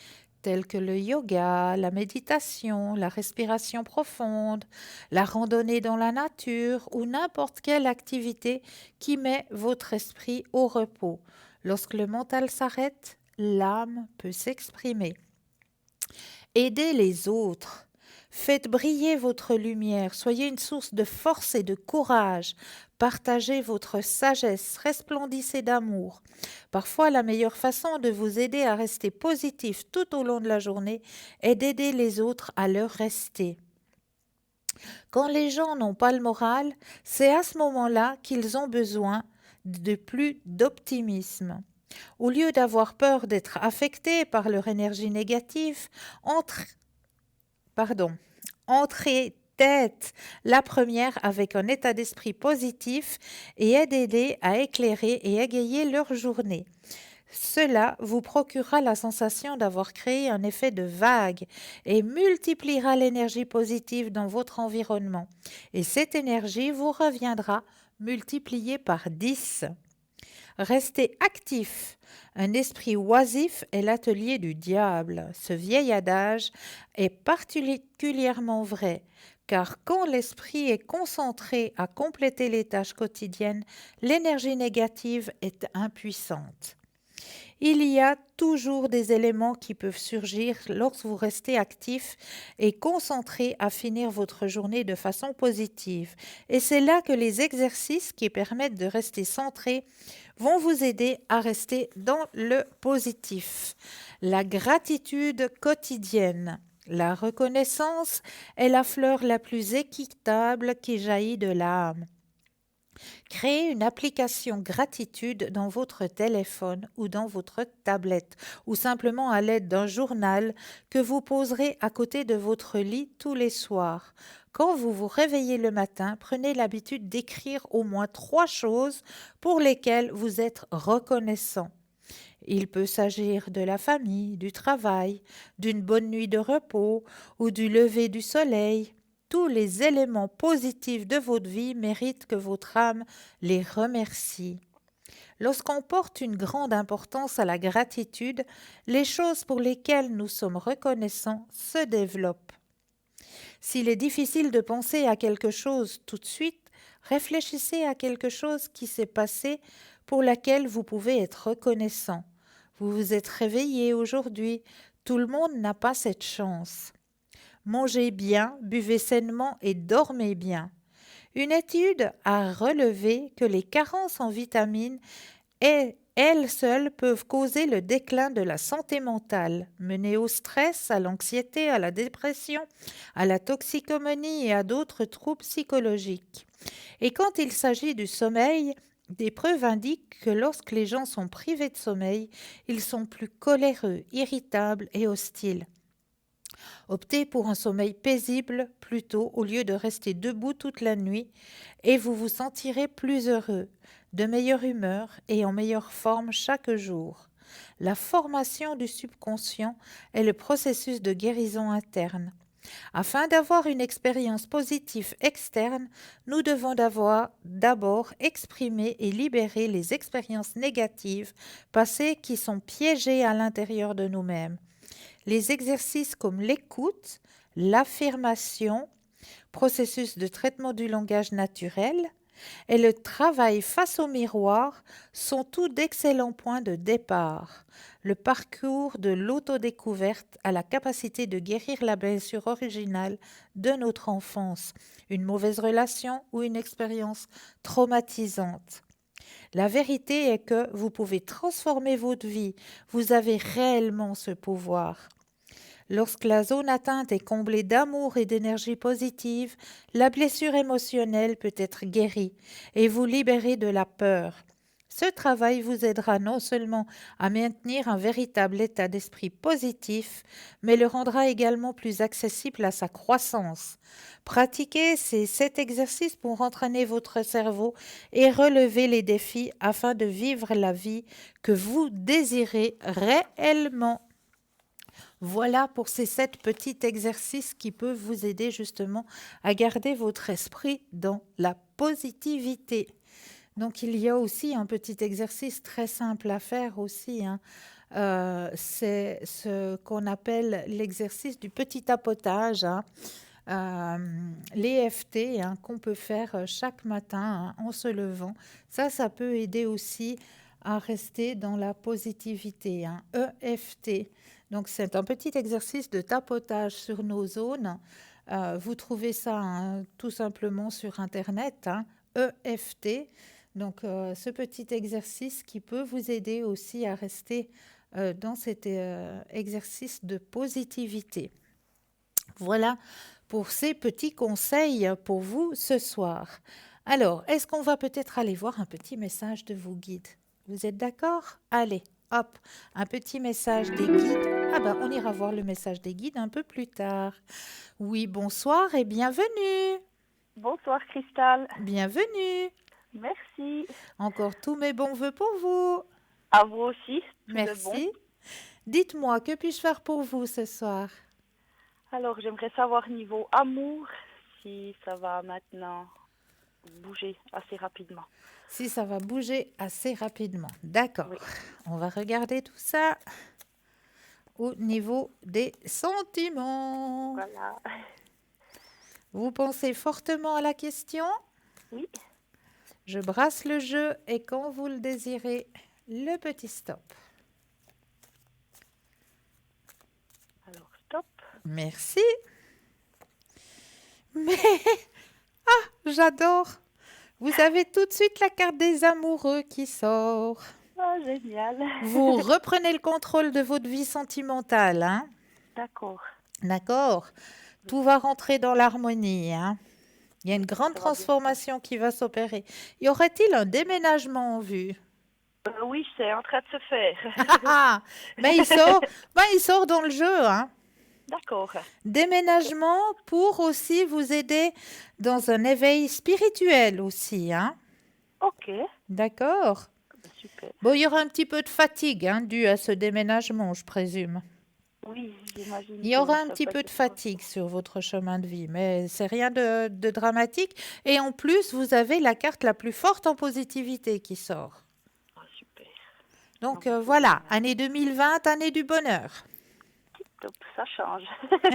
telles que le yoga, la méditation, la respiration profonde, la randonnée dans la nature ou n'importe quelle activité qui met votre esprit au repos. Lorsque le mental s'arrête, l'âme peut s'exprimer. Aidez les autres. Faites briller votre lumière, soyez une source de force et de courage. Partagez votre sagesse, resplendissez d'amour. Parfois, la meilleure façon de vous aider à rester positif tout au long de la journée est d'aider les autres à le rester. Quand les gens n'ont pas le moral, c'est à ce moment-là qu'ils ont besoin de plus d'optimisme. Au lieu d'avoir peur d'être affectés par leur énergie négative, entrez tête la première avec un état d'esprit positif et aidez-les à éclairer et égayer leur journée. Cela vous procurera la sensation d'avoir créé un effet de vague et multipliera l'énergie positive dans votre environnement. Et cette énergie vous reviendra multipliée par 10. Restez actif. Un esprit oisif est l'atelier du diable. Ce vieil adage est particulièrement vrai, car quand l'esprit est concentré à compléter les tâches quotidiennes, l'énergie négative est impuissante. Il y a toujours des éléments qui peuvent surgir lorsque vous restez actif et concentré à finir votre journée de façon positive. Et c'est là que les exercices qui permettent de rester centré vont vous aider à rester dans le positif. La gratitude quotidienne. La reconnaissance est la fleur la plus équitable qui jaillit de l'âme. Créez une application gratitude dans votre téléphone ou dans votre tablette ou simplement à l'aide d'un journal que vous poserez à côté de votre lit tous les soirs. Quand vous vous réveillez le matin, prenez l'habitude d'écrire au moins 3 choses pour lesquelles vous êtes reconnaissant. Il peut s'agir de la famille, du travail, d'une bonne nuit de repos ou du lever du soleil. Tous les éléments positifs de votre vie méritent que votre âme les remercie. Lorsqu'on porte une grande importance à la gratitude, les choses pour lesquelles nous sommes reconnaissants se développent. S'il est difficile de penser à quelque chose tout de suite, réfléchissez à quelque chose qui s'est passé pour laquelle vous pouvez être reconnaissant. Vous vous êtes réveillé aujourd'hui, tout le monde n'a pas cette chance. Mangez bien, buvez sainement et dormez bien. Une étude a relevé que les carences en vitamines, elles seules, peuvent causer le déclin de la santé mentale, mener au stress, à l'anxiété, à la dépression, à la toxicomanie et à d'autres troubles psychologiques. Et quand il s'agit du sommeil, des preuves indiquent que lorsque les gens sont privés de sommeil, ils sont plus coléreux, irritables et hostiles. Optez pour un sommeil paisible plutôt au lieu de rester debout toute la nuit et vous vous sentirez plus heureux, de meilleure humeur et en meilleure forme chaque jour. La formation du subconscient est le processus de guérison interne. Afin d'avoir une expérience positive externe, nous devons d'abord exprimer et libérer les expériences négatives passées qui sont piégées à l'intérieur de nous-mêmes. Les exercices comme l'écoute, l'affirmation, processus de traitement du langage naturel et le travail face au miroir sont tous d'excellents points de départ. Le parcours de l'autodécouverte a la capacité de guérir la blessure originale de notre enfance, une mauvaise relation ou une expérience traumatisante. La vérité est que vous pouvez transformer votre vie, vous avez réellement ce pouvoir. Lorsque la zone atteinte est comblée d'amour et d'énergie positive, la blessure émotionnelle peut être guérie et vous libérer de la peur. Ce travail vous aidera non seulement à maintenir un véritable état d'esprit positif, mais le rendra également plus accessible à sa croissance. Pratiquez ces 7 exercices pour entraîner votre cerveau et relever les défis afin de vivre la vie que vous désirez réellement. Voilà pour ces 7 petits exercices qui peuvent vous aider justement à garder votre esprit dans la positivité. Donc, il y a aussi un petit exercice très simple à faire aussi, hein. C'est ce qu'on appelle l'exercice du petit tapotage, hein. L'EFT, hein, qu'on peut faire chaque matin, hein, en se levant. Ça peut aider aussi à rester dans la positivité, hein. EFT. Donc, c'est un petit exercice de tapotage sur nos zones. Vous trouvez ça, hein, tout simplement sur Internet, hein, EFT. Donc, ce petit exercice qui peut vous aider aussi à rester dans cet exercice de positivité. Voilà pour ces petits conseils pour vous ce soir. Alors, est-ce qu'on va peut-être aller voir un petit message de vos guides? Vous êtes d'accord? Allez, hop, un petit message des guides. Ah ben, on ira voir le message des guides un peu plus tard. Oui, bonsoir et bienvenue. Bonsoir Cristal, Bienvenue. merci. Encore tous mes bons voeux pour vous. À vous aussi, tout le bon. Merci. Dites-moi, que puis-je faire pour vous ce soir? Alors j'aimerais savoir niveau amour, si ça va maintenant bouger assez rapidement. Si ça va bouger assez rapidement. D'accord. Oui. On va regarder tout ça au niveau des sentiments. Voilà. Vous pensez fortement à la question? Oui, Je brasse le jeu et quand vous le désirez, le petit stop. alors stop. Merci. Mais, j'adore. Vous avez tout de suite la carte des amoureux qui sort. Ah, génial. Vous reprenez le contrôle de votre vie sentimentale, hein? D'accord. D'accord? Tout va rentrer dans l'harmonie, hein? Il y a une grande Ça va bien. transformation qui va s'opérer. Y aurait-il un déménagement en vue? Oui, c'est en train de se faire. Mais il sort dans le jeu, hein? D'accord. Déménagement pour aussi vous aider dans un éveil spirituel aussi, hein? Ok, D'accord? super. Bon, il y aura un petit peu de fatigue, hein, due à ce déménagement, je présume. Oui, j'imagine. Il y aura que un ça petit peut peu être de fatigue sur votre chemin de vie, mais c'est rien de dramatique. Et en plus, vous avez la carte la plus forte en positivité qui sort. Ah, super. Donc Non, mais c'est voilà, génial. année 2020, année du bonheur. Top, ça change.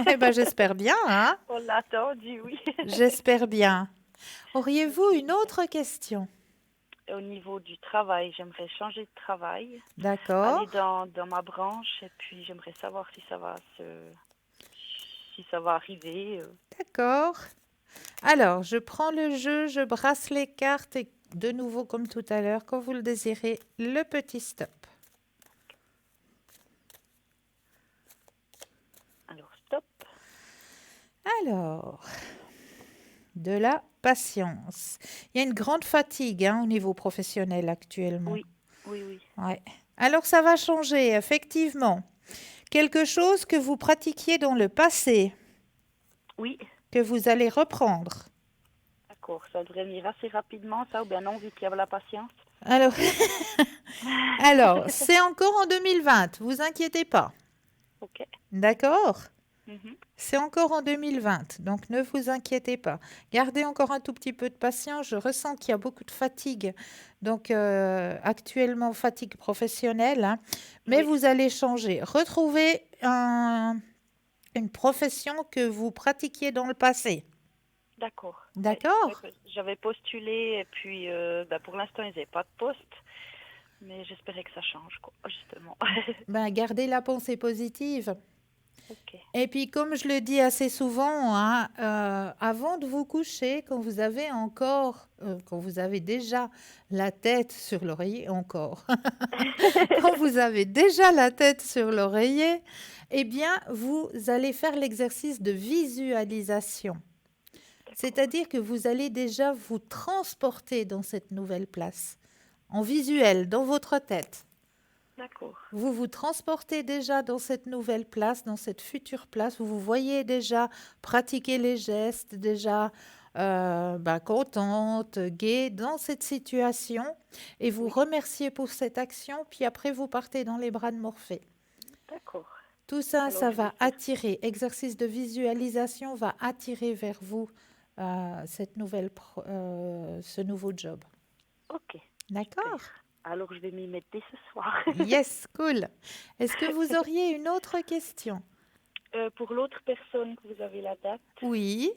Eh ben, j'espère bien, hein? On l'a attendu, oui. J'espère bien. Auriez-vous une autre question? Au niveau du travail, j'aimerais changer de travail, D'accord. aller dans ma branche et puis j'aimerais savoir si ça va arriver. D'accord. Alors, je prends le jeu, je brasse les cartes et de nouveau, comme tout à l'heure, quand vous le désirez, le petit stop. Alors stop. Alors, de la patience. Il y a une grande fatigue, hein, au niveau professionnel actuellement. Oui, oui, oui. Ouais. Alors, ça va changer, effectivement. Quelque chose que vous pratiquiez dans le passé, Oui, que vous allez reprendre. d'accord. Ça devrait venir assez rapidement, ça, ou bien non, vu qu'il y avait la patience. Alors, alors, c'est encore en 2020, vous inquiétez pas. Ok. D'accord? Mhm. C'est encore en 2020, donc ne vous inquiétez pas. Gardez encore un tout petit peu de patience. Je ressens qu'il y a beaucoup de fatigue, donc actuellement fatigue professionnelle, hein, mais Oui. vous allez changer. Retrouvez une profession que vous pratiquiez dans le passé. D'accord. D'accord? Ouais, j'avais postulé et puis pour l'instant, ils n'avaient pas de poste. Mais j'espérais que ça change, quoi, justement. Ben, gardez la pensée positive. Ok. Et puis, comme je le dis assez souvent, hein, avant de vous coucher, quand vous avez déjà la tête sur l'oreiller, quand vous avez déjà la tête sur l'oreiller, eh bien, vous allez faire l'exercice de visualisation. C'est-à-dire que vous allez déjà vous transporter dans cette nouvelle place. en visuel, dans votre tête. D'accord. Vous vous transportez déjà dans cette nouvelle place, dans cette future place. Vous vous voyez déjà pratiquer les gestes, déjà contente, gaie dans cette situation. Et vous Oui. remerciez pour cette action. Puis après, vous partez dans les bras de Morphée. D'accord. Tout ça, Alors, ça je vais va faire. attirer. Exercice de visualisation va attirer vers vous ce nouveau job. Ok. D'accord? Super. Alors, je vais m'y mettre dès ce soir. Yes, cool. Est-ce que vous auriez une autre question? Pour l'autre personne que vous avez la date, Oui.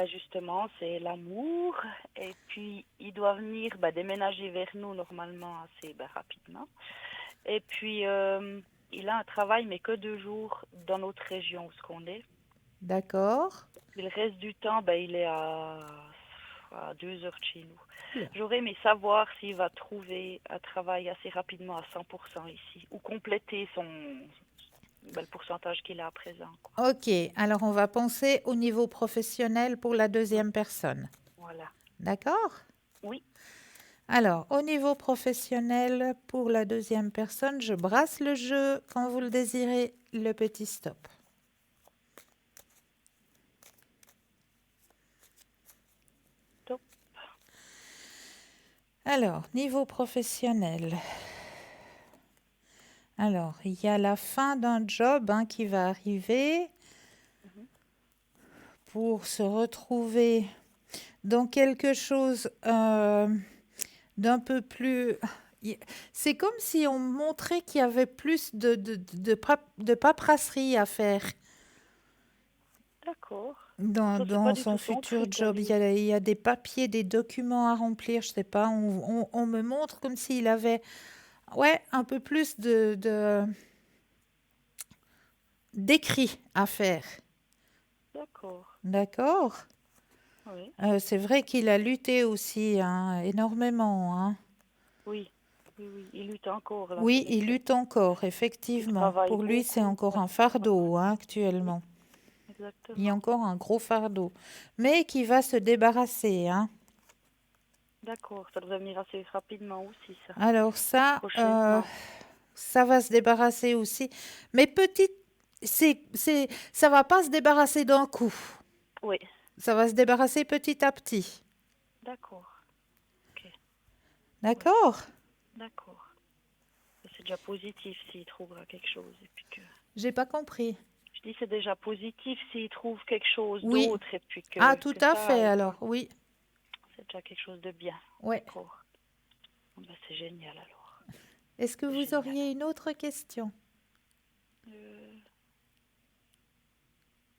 justement, c'est l'amour. Et puis, il doit venir déménager vers nous normalement assez rapidement. Et puis, il a un travail, mais que 2 jours dans notre région où ce qu'on est. D'accord. Et le reste du temps, il est à 2 heures de chez nous. Oula. J'aurais aimé savoir s'il va trouver un travail assez rapidement à 100% ici, ou compléter le pourcentage qu'il a à présent, quoi. Ok, alors on va penser au niveau professionnel pour la Ouais, deuxième personne. voilà. D'accord? Oui, Alors, au niveau professionnel pour la deuxième personne, je brasse le jeu quand vous le désirez, le petit stop. top. Alors, niveau professionnel. Alors, il y a la fin d'un job qui va arriver Mhm. pour se retrouver dans quelque chose d'un peu plus... C'est comme si on montrait qu'il y avait plus de paperasserie à faire D'accord. dans, Ça, c'est pas dans du son tout son futur truc à job. lui. Il y a des papiers, des documents à remplir, je sais pas. On me montre comme s'il avait un peu plus d'écrit à faire. D'accord. D'accord? Oui. C'est vrai qu'il a lutté aussi énormément. Oui. Oui, oui. Il lutte encore, là, Oui, c'est il effet. lutte encore, Il effectivement. travaille Pour lui, c'est beaucoup. encore Ouais. un fardeau actuellement. Il y a Exactement. encore un gros fardeau, mais qui va se débarrasser. D'accord. Ça devrait venir assez rapidement aussi, ça. Alors Prochainement. ça va se débarrasser aussi. Mais ça va pas se débarrasser d'un coup. Oui. Ça va se débarrasser petit à petit. D'accord. Ok. Oui. D'accord? D'accord. C'est déjà positif s'il trouvera quelque chose. Et puis que... J'ai pas compris. Je dis c'est déjà positif s'il trouve quelque chose Oui. d'autre et puis Ah, tout que à ça fait, aille, alors, quoi. oui. C'est déjà quelque chose de bien. Ouais. D'accord. C'est génial alors. Est-ce que C'est vous génial. auriez une autre question?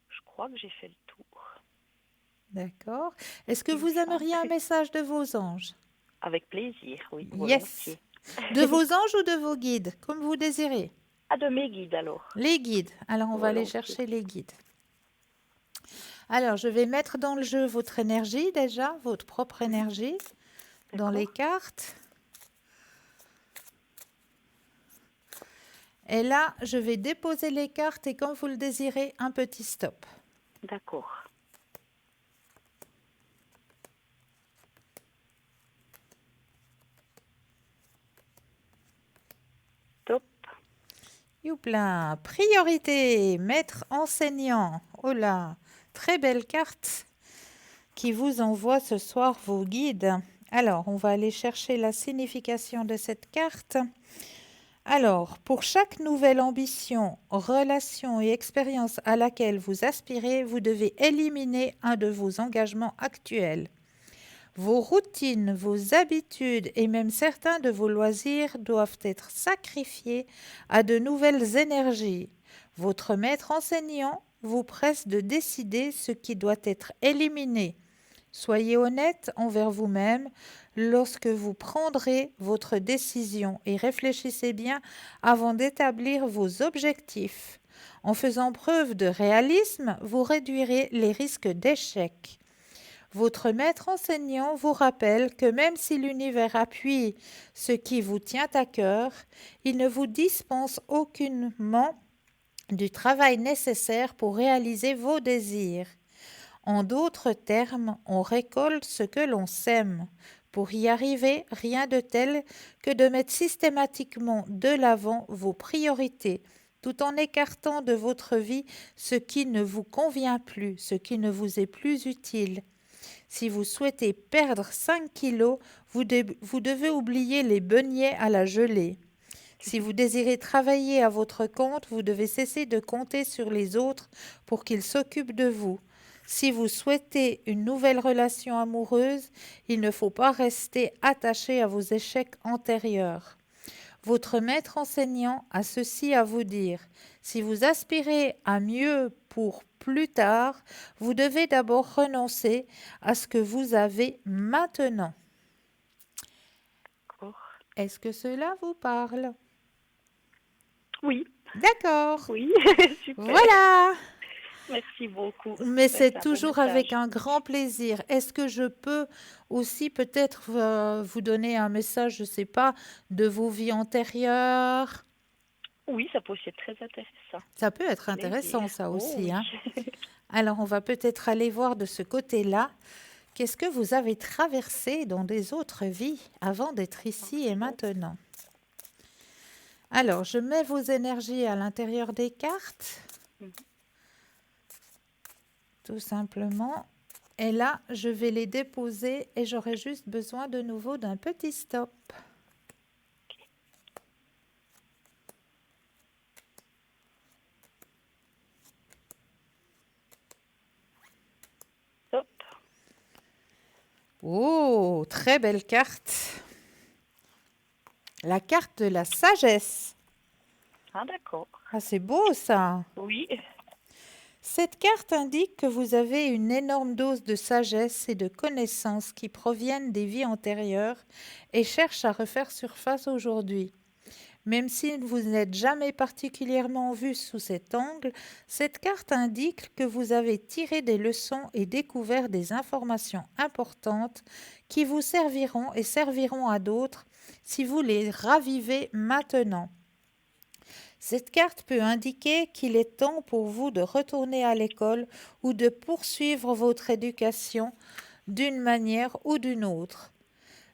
Je crois que j'ai fait le tour. D'accord. Est-ce que Il me vous semble. aimeriez un message de vos anges? Avec plaisir, oui, Yes. volontiers. De vos anges ou de vos guides, comme vous désirez? Ah, de mes guides alors. Les guides. Alors, on va aller Volontiers. chercher les guides. Alors, je vais mettre dans le jeu votre énergie déjà, votre propre énergie, dans les D'accord. cartes. Et là, je vais déposer les cartes et quand vous le désirez, un petit stop. D'accord. Top. Youpla, priorité, maître enseignant. Oh là, très belle carte qui vous envoie ce soir vos guides. Alors, on va aller chercher la signification de cette carte. Alors, pour chaque nouvelle ambition, relation et expérience à laquelle vous aspirez, vous devez éliminer un de vos engagements actuels. Vos routines, vos habitudes et même certains de vos loisirs doivent être sacrifiés à de nouvelles énergies. Votre maître enseignant vous presse de décider ce qui doit être éliminé. Soyez honnête envers vous-même lorsque vous prendrez votre décision et réfléchissez bien avant d'établir vos objectifs. En faisant preuve de réalisme, vous réduirez les risques d'échec. Votre maître enseignant vous rappelle que même si l'univers appuie ce qui vous tient à cœur, il ne vous dispense aucunement du travail nécessaire pour réaliser vos désirs. En d'autres termes, on récolte ce que l'on sème. Pour y arriver, rien de tel que de mettre systématiquement de l'avant vos priorités, tout en écartant de votre vie ce qui ne vous convient plus, ce qui ne vous est plus utile. Si vous souhaitez perdre 5 kilos, vous devez oublier les beignets à la gelée. Si vous désirez travailler à votre compte, vous devez cesser de compter sur les autres pour qu'ils s'occupent de vous. Si vous souhaitez une nouvelle relation amoureuse, il ne faut pas rester attaché à vos échecs antérieurs. Votre maître enseignant a ceci à vous dire. Si vous aspirez à mieux pour plus tard, vous devez d'abord renoncer à ce que vous avez maintenant. D'accord. Est-ce que cela vous parle? Oui, D'accord. oui, super. Voilà. Merci beaucoup. Mais c'est un beau toujours message. avec un grand plaisir. Est-ce que je peux aussi peut-être vous donner un message, je ne sais pas, de vos vies antérieures? Oui, ça peut aussi être très intéressant. Ça peut être Plaisir. intéressant, ça Oh aussi, oui. hein. Alors, on va peut-être aller voir de ce côté-là. Qu'est-ce que vous avez traversé dans des autres vies avant d'être ici et maintenant? Alors, je mets vos énergies à l'intérieur des cartes. Mhm. Tout simplement. Et là, je vais les déposer et j'aurai juste besoin de nouveau d'un petit stop. Top. Oh, très belle carte. La carte de la sagesse. Ah, d'accord. Ah, c'est beau ça. Oui. Cette carte indique que vous avez une énorme dose de sagesse et de connaissances qui proviennent des vies antérieures et cherchent à refaire surface aujourd'hui. Même si vous n'êtes jamais particulièrement vu sous cet angle, cette carte indique que vous avez tiré des leçons et découvert des informations importantes qui vous serviront et serviront à d'autres si vous les ravivez maintenant. Cette carte peut indiquer qu'il est temps pour vous de retourner à l'école ou de poursuivre votre éducation d'une manière ou d'une autre.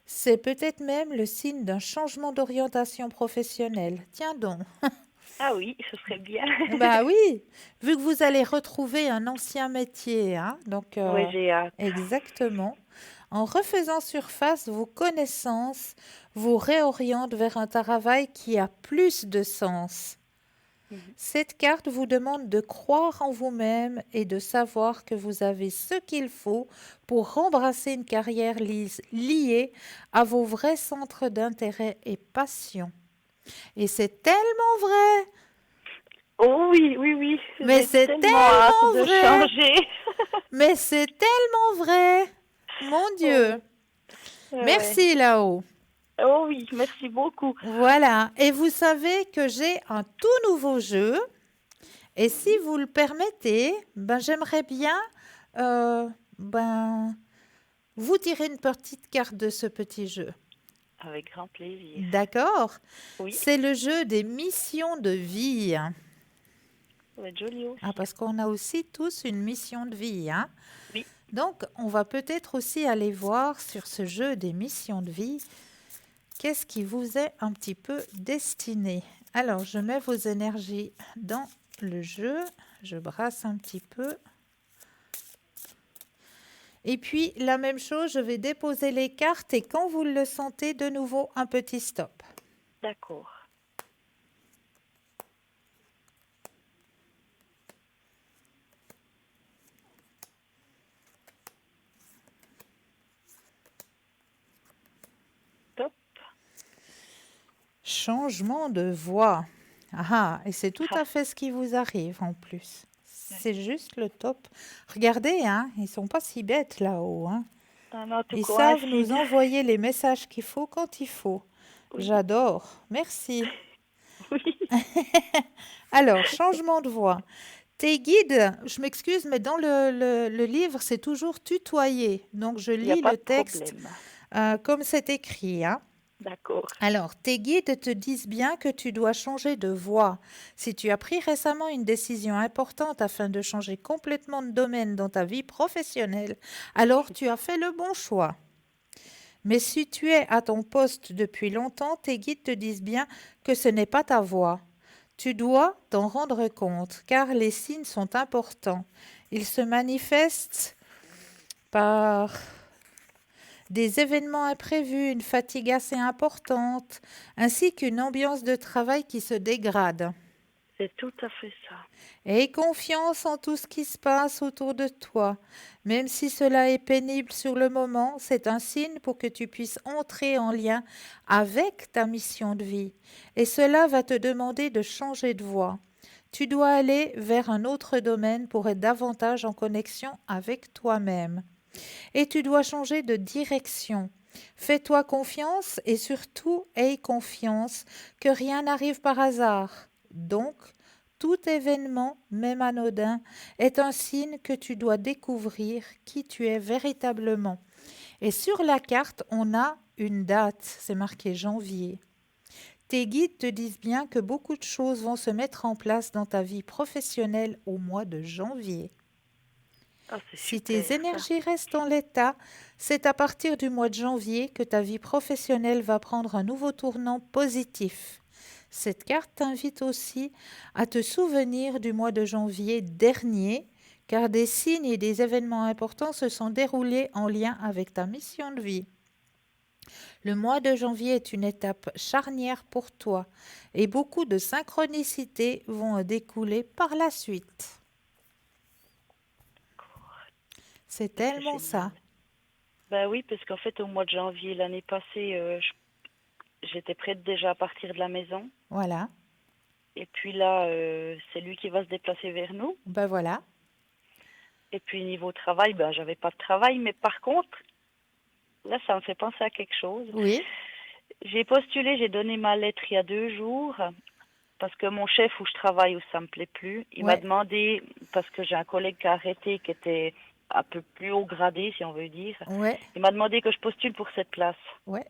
C'est peut-être même le signe d'un changement d'orientation professionnelle. Tiens donc. Ah oui, ce serait bien. Bah oui, vu que vous allez retrouver un ancien métier, hein, donc Oui, j'ai hâte. exactement. En refaisant surface, vos connaissances vous réorientent vers un travail qui a plus de sens. Mhm. Cette carte vous demande de croire en vous-même et de savoir que vous avez ce qu'il faut pour embrasser une carrière liée à vos vrais centres d'intérêt et passion. Et c'est tellement vrai, Oh oui, oui, oui. mais J'ai c'est tellement hâte tellement de vrai, changer. mais c'est tellement vrai. Mon Dieu. Ouais. Merci là-haut. Oh oui, merci beaucoup. Voilà. Et vous savez que j'ai un tout nouveau jeu. Et si vous le permettez, ben, j'aimerais bien vous tirer une petite carte de ce petit jeu. Avec grand plaisir. D'accord? Oui, C'est le jeu des missions de vie. ça va être joli aussi. Ah, parce qu'on a aussi tous une mission de vie, hein? Oui. Donc, on va peut-être aussi aller voir sur ce jeu des missions de vie, qu'est-ce qui vous est un petit peu destiné. Alors, je mets vos énergies dans le jeu, je brasse un petit peu. Et puis, la même chose, je vais déposer les cartes et quand vous le sentez, de nouveau, un petit stop. D'accord. Top. Changement de voix. Ah, et c'est tout à fait ce qui vous arrive en plus. C'est juste le top. Regardez, hein, ils sont pas si bêtes là-haut, hein. Ah non, tout Ils coïncide. savent nous envoyer les messages qu'il faut quand il faut. Oui. J'adore. Merci. Oui. Alors, changement de voix. Tes guides, je m'excuse, mais dans le livre, c'est toujours tutoyé. Donc, je Il n'y a lis pas le de texte problème. comme c'est écrit, hein. D'accord. Alors, tes guides te disent bien que tu dois changer de voie. Si tu as pris récemment une décision importante afin de changer complètement de domaine dans ta vie professionnelle, alors tu as fait le bon choix. Mais si tu es à ton poste depuis longtemps, tes guides te disent bien que ce n'est pas ta voie. Tu dois t'en rendre compte, car les signes sont importants. Ils se manifestent par des événements imprévus, une fatigue assez importante, ainsi qu'une ambiance de travail qui se dégrade. C'est tout à fait ça. Aie confiance en tout ce qui se passe autour de toi. Même si cela est pénible sur le moment, c'est un signe pour que tu puisses entrer en lien avec ta mission de vie. Et cela va te demander de changer de voie. Tu dois aller vers un autre domaine pour être davantage en connexion avec toi-même. Et tu dois changer de direction. Fais-toi confiance et surtout aie confiance que rien n'arrive par hasard. Donc, tout événement, même anodin, est un signe que tu dois découvrir qui tu es véritablement. Et sur la carte, on a une date, c'est marqué janvier. Tes guides te disent bien que beaucoup de choses vont se mettre en place dans ta vie professionnelle au mois de janvier. Ah, c'est Si super, tes ça. énergies restent en l'état, c'est à partir du mois de janvier que ta vie professionnelle va prendre un nouveau tournant positif. Cette carte t'invite aussi à te souvenir du mois de janvier dernier, car des signes et des événements importants se sont déroulés en lien avec ta mission de vie. Le mois de janvier est une étape charnière pour toi et beaucoup de synchronicités vont en découler par la suite. C'est C'est tellement génial. ça. Ben oui, parce qu'en fait, au mois de janvier l'année passée, j'étais prête déjà à partir de la maison. Voilà. Et puis là, c'est lui qui va se déplacer vers nous. Ben voilà. Et puis niveau travail, ben j'avais pas de travail. Mais par contre, là, ça me fait penser à quelque chose. Oui. J'ai postulé, j'ai donné ma lettre il y a 2 jours. Parce que mon chef où je travaille, où ça me plaît plus, il m'a Ouais. demandé, parce que j'ai un collègue qui a arrêté, qui était un peu plus haut gradé, si on veut dire. Ouais. Il m'a demandé que je postule pour cette place. Ouais.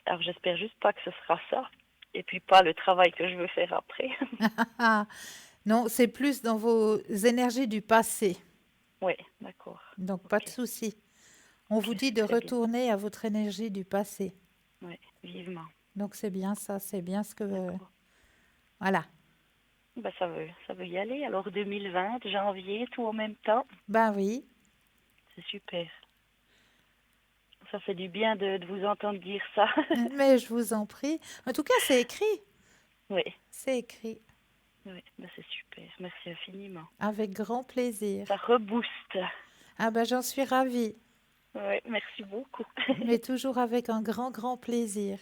Alors j'espère juste pas que ce sera ça. Et puis pas le travail que je veux faire après. Non, c'est plus dans vos énergies du passé. Oui, d'accord. Donc, pas de Ok. souci. On vous Ok, dit c'est de très bien. retourner à votre énergie du passé. Oui, vivement. Donc, c'est bien ça. C'est bien ce que... D'accord. Voilà. Ben, ça veut y aller. Alors 2020, janvier, tout en même temps. Ben oui. C'est super. Ça fait du bien de vous entendre dire ça. Mais je vous en prie. En tout cas, c'est écrit. Oui, C'est écrit. oui, ben, c'est super. Merci infiniment. Avec grand plaisir. Ça rebooste. Ah ben, j'en suis ravie. Oui, merci beaucoup. Mais toujours avec un grand, grand plaisir.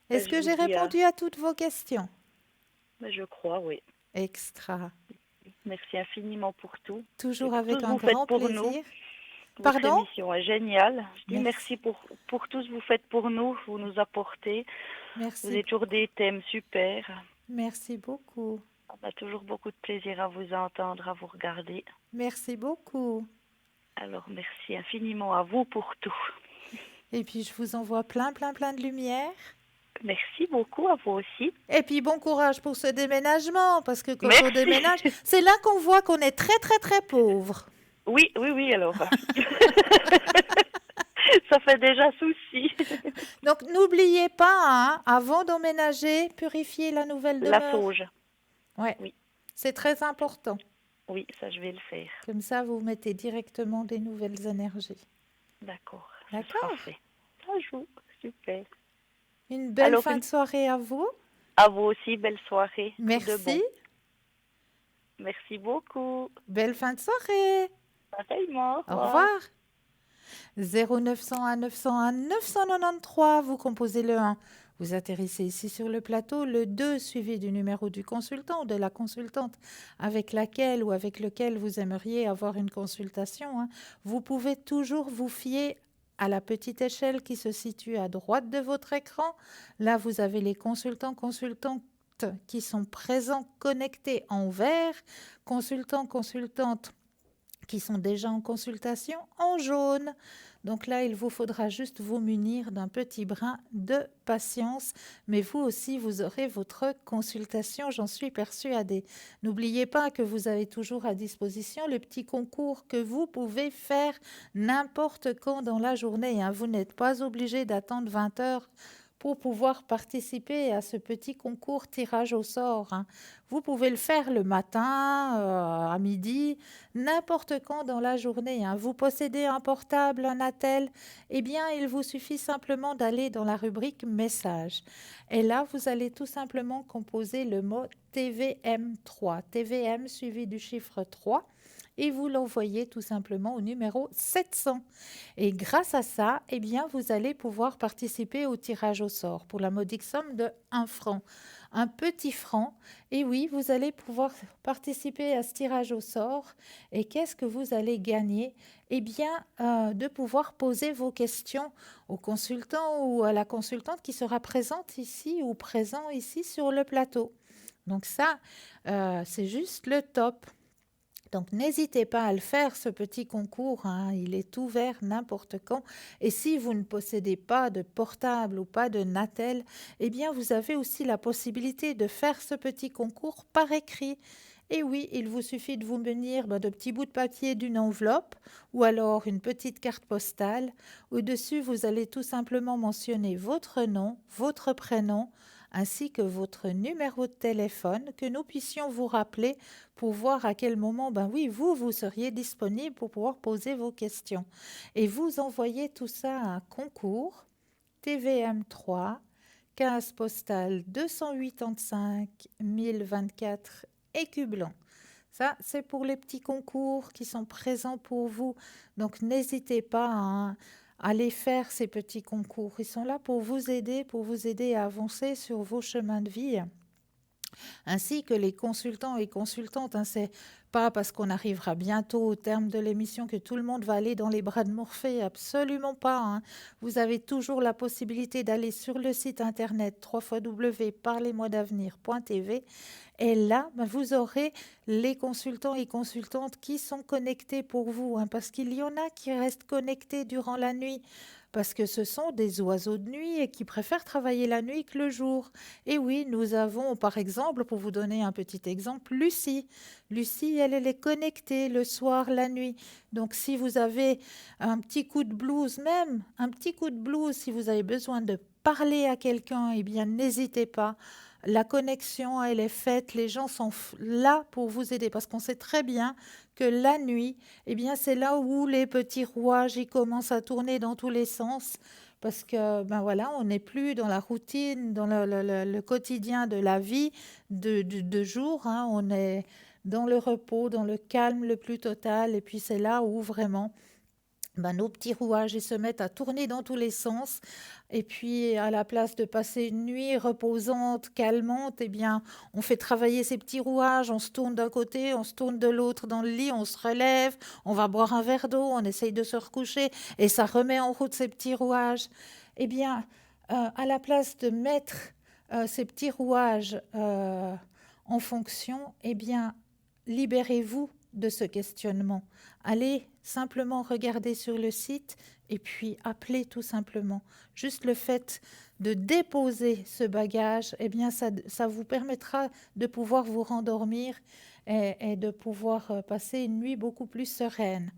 Ben, Est-ce je que vous j'ai dis, répondu à toutes vos questions? ben, je crois, oui. Extra. Merci infiniment pour tout. Et Toujours pour tout avec ce que un vous faites grand pour nous. plaisir. Votre Pardon? émission est géniale. Je dis Merci. merci pour tout ce que vous faites pour nous, vous nous apportez. Vous Merci. avez toujours des thèmes super. Merci beaucoup. On a toujours beaucoup de plaisir à vous entendre, à vous regarder. Merci beaucoup. Alors merci infiniment à vous pour tout. Et puis, je vous envoie plein, plein, plein de lumière. Merci beaucoup à vous aussi. Et puis, bon courage pour ce déménagement, parce que quand on Merci. déménage, c'est là qu'on voit qu'on est très, très, très pauvre. Oui, oui, oui, alors. Ça fait déjà souci. Donc, n'oubliez pas, hein, avant d'emménager, purifier la nouvelle La demeure. sauge. Ouais, Oui. c'est très important. Oui, ça je vais le faire. Comme ça, vous mettez directement des nouvelles énergies. D'accord. Ce D'accord. sera fait. Ça joue. Super. Une belle Alors, fin de soirée à vous. à vous aussi, belle soirée. Tout de Merci. bon. Merci beaucoup. Belle fin de soirée. Pareillement. Au revoir. 0901 901 993, vous composez le 1. Vous atterrissez ici sur le plateau, le 2 suivi du numéro du consultant ou de la consultante avec laquelle ou avec lequel vous aimeriez avoir une consultation. Vous pouvez toujours vous fier à la petite échelle qui se situe à droite de votre écran. Là, vous avez les consultants, consultantes qui sont présents, connectés en vert, consultants, consultantes qui sont déjà en consultation en jaune. Donc là, il vous faudra juste vous munir d'un petit brin de patience, mais vous aussi, vous aurez votre consultation, j'en suis persuadée. N'oubliez pas que vous avez toujours à disposition le petit concours que vous pouvez faire n'importe quand dans la journée, hein. Vous n'êtes pas obligé d'attendre 20 heures pour pouvoir participer à ce petit concours tirage au sort, hein. Vous pouvez le faire le matin, à midi, n'importe quand dans la journée, hein. Vous possédez un portable, un attel, eh bien, il vous suffit simplement d'aller dans la rubrique messages. Et là, vous allez tout simplement composer le mot TVM3, TVM suivi du chiffre 3, et vous l'envoyez tout simplement au numéro 700. Et grâce à ça, eh bien, vous allez pouvoir participer au tirage au sort pour la modique somme de 1 franc. Un petit franc. Et oui, vous allez pouvoir participer à ce tirage au sort. Et qu'est-ce que vous allez gagner? Eh bien, de pouvoir poser vos questions au consultant ou à la consultante qui sera présente ici ou présent ici sur le plateau. Donc ça, c'est juste le top. Donc, n'hésitez pas à le faire, ce petit concours, hein. Il est ouvert n'importe quand. Et si vous ne possédez pas de portable ou pas de Natel, eh bien, vous avez aussi la possibilité de faire ce petit concours par écrit. Et oui, il vous suffit de vous munir de petits bouts de papier d'une enveloppe ou alors une petite carte postale. Au-dessus, vous allez tout simplement mentionner votre nom, votre prénom, ainsi que votre numéro de téléphone, que nous puissions vous rappeler pour voir à quel moment, vous seriez disponible pour pouvoir poser vos questions. Et vous envoyez tout ça à un concours, TVM3, 15 postal 285 1024 Écublanc. Ça, c'est pour les petits concours qui sont présents pour vous. Donc, n'hésitez pas à les faire, ces petits concours. Ils sont là pour vous aider à avancer sur vos chemins de vie, ainsi que les consultants et consultantes, hein. C'est pas parce qu'on arrivera bientôt au terme de l'émission que tout le monde va aller dans les bras de Morphée, absolument pas, hein. Vous avez toujours la possibilité d'aller sur le site internet www.parlez-moi-d'avenir.tv et là, vous aurez les consultants et consultantes qui sont connectés pour vous, hein, parce qu'il y en a qui restent connectés durant la nuit, parce que ce sont des oiseaux de nuit et qui préfèrent travailler la nuit que le jour. Et oui, nous avons par exemple, pour vous donner un petit exemple, Lucie. Lucie, elle est connectée le soir, la nuit. Donc si vous avez un petit coup de blues, même un petit coup de blues, si vous avez besoin de parler à quelqu'un, eh bien n'hésitez pas. La connexion, elle est faite, les gens sont là pour vous aider parce qu'on sait très bien que la nuit, eh bien, c'est là où les petits rouages ils commencent à tourner dans tous les sens parce que on n'est plus dans la routine, dans le quotidien de la vie de jour, hein. On est dans le repos, dans le calme le plus total et puis c'est là où vraiment nos petits rouages ils se mettent à tourner dans tous les sens et puis à la place de passer une nuit reposante, calmante, eh bien on fait travailler ces petits rouages, on se tourne d'un côté, on se tourne de l'autre dans le lit, on se relève, on va boire un verre d'eau, on essaye de se recoucher et ça remet en route ces petits rouages. Eh bien, à la place de mettre ces petits rouages en fonction, eh bien libérez-vous de ce questionnement. Allez simplement regarder sur le site et puis appelez tout simplement. Juste le fait de déposer ce bagage, eh bien ça vous permettra de pouvoir vous rendormir et de pouvoir passer une nuit beaucoup plus sereine.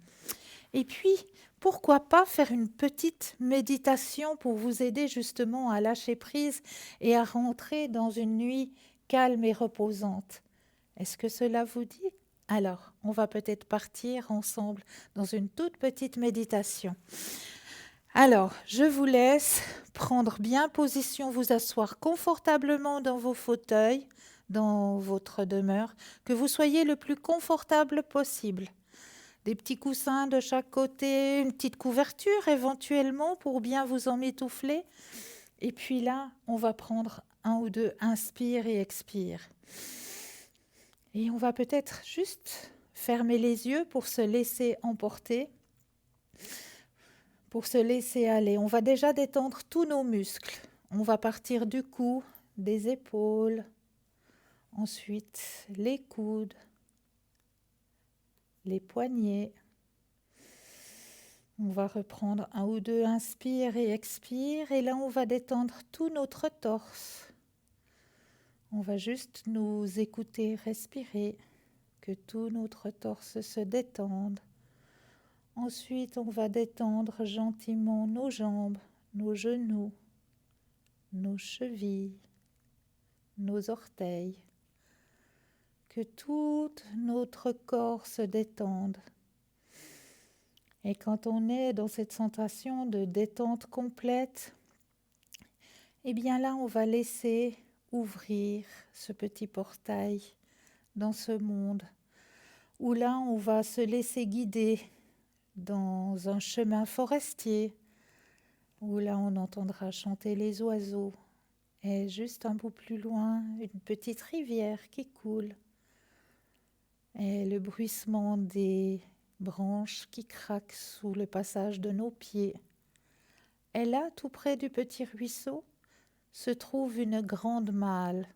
Et puis, pourquoi pas faire une petite méditation pour vous aider justement à lâcher prise et à rentrer dans une nuit calme et reposante. Est-ce que cela vous dit? Alors, on va peut-être partir ensemble dans une toute petite méditation. Alors, je vous laisse prendre bien position, vous asseoir confortablement dans vos fauteuils, dans votre demeure, que vous soyez le plus confortable possible. Des petits coussins de chaque côté, une petite couverture éventuellement pour bien vous emmitoufler. Et puis là, on va prendre un ou deux inspire et expire. Et on va peut-être juste fermer les yeux pour se laisser emporter, pour se laisser aller. On va déjà détendre tous nos muscles. On va partir du cou, des épaules, ensuite les coudes, les poignets, On va reprendre 1 ou 2 inspire et expire. Et là, on va détendre tout notre torse. On va juste nous écouter respirer, que tout notre torse se détende. Ensuite, on va détendre gentiment nos jambes, nos genoux, nos chevilles, nos orteils. Que tout notre corps se détende. Et quand on est dans cette sensation de détente complète, eh bien là, on va laisser ouvrir ce petit portail dans ce monde, où là, on va se laisser guider dans un chemin forestier, où là, on entendra chanter les oiseaux, et juste un peu plus loin, une petite rivière qui coule, et le bruissement des branches qui craquent sous le passage de nos pieds. Et là, tout près du petit ruisseau, se trouve une grande malle.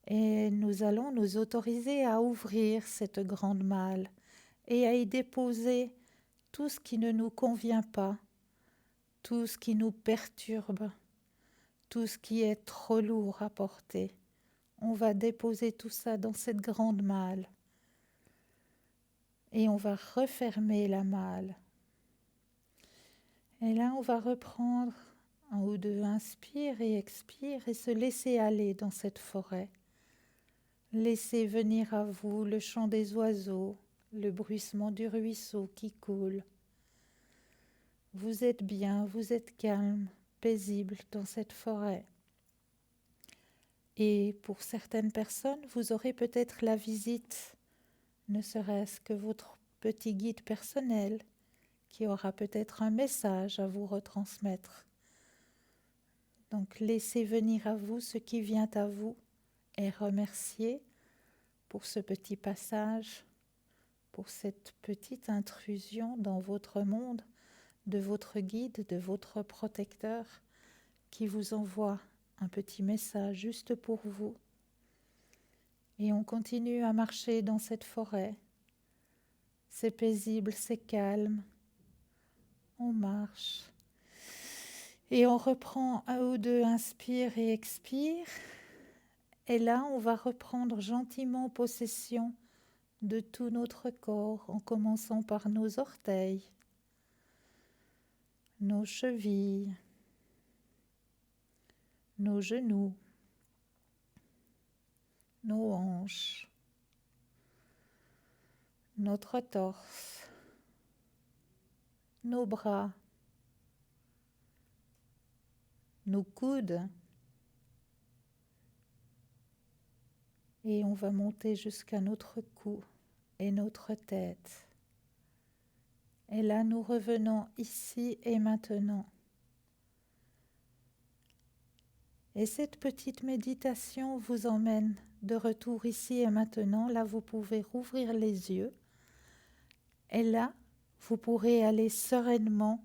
Et nous allons nous autoriser à ouvrir cette grande malle et à y déposer tout ce qui ne nous convient pas, tout ce qui nous perturbe, tout ce qui est trop lourd à porter. On va déposer tout ça dans cette grande malle. Et on va refermer la malle. Et là, on va reprendre 1 ou 2 inspire et expire et se laisser aller dans cette forêt. Laissez venir à vous le chant des oiseaux, le bruissement du ruisseau qui coule. Vous êtes bien, vous êtes calme, paisible dans cette forêt. Et pour certaines personnes, vous aurez peut-être la visite, ne serait-ce que votre petit guide personnel, qui aura peut-être un message à vous retransmettre. Donc laissez venir à vous ce qui vient à vous et remerciez pour ce petit passage, pour cette petite intrusion dans votre monde, de votre guide, de votre protecteur, qui vous envoie un petit message juste pour vous. Et on continue à marcher dans cette forêt. C'est paisible, c'est calme. On marche. Et on reprend 1 ou 2 inspire et expire. Et là, on va reprendre gentiment possession de tout notre corps, en commençant par nos orteils, nos chevilles, nos genoux, nos hanches, notre torse, nos bras, nos coudes. Et on va monter jusqu'à notre cou et notre tête. Et là, nous revenons ici et maintenant. Et cette petite méditation vous emmène de retour ici et maintenant. Là, vous pouvez rouvrir les yeux. Et là, vous pourrez aller sereinement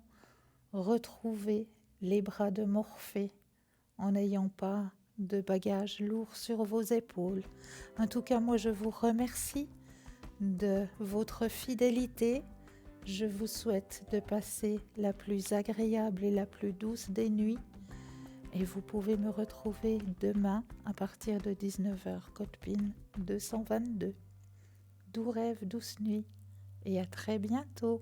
retrouver les bras de Morphée en n'ayant pas de bagages lourds sur vos épaules. En tout cas, moi, je vous remercie de votre fidélité. Je vous souhaite de passer la plus agréable et la plus douce des nuits. Et vous pouvez me retrouver demain à partir de 19h, code PIN 222. Doux rêves, douce nuit et à très bientôt.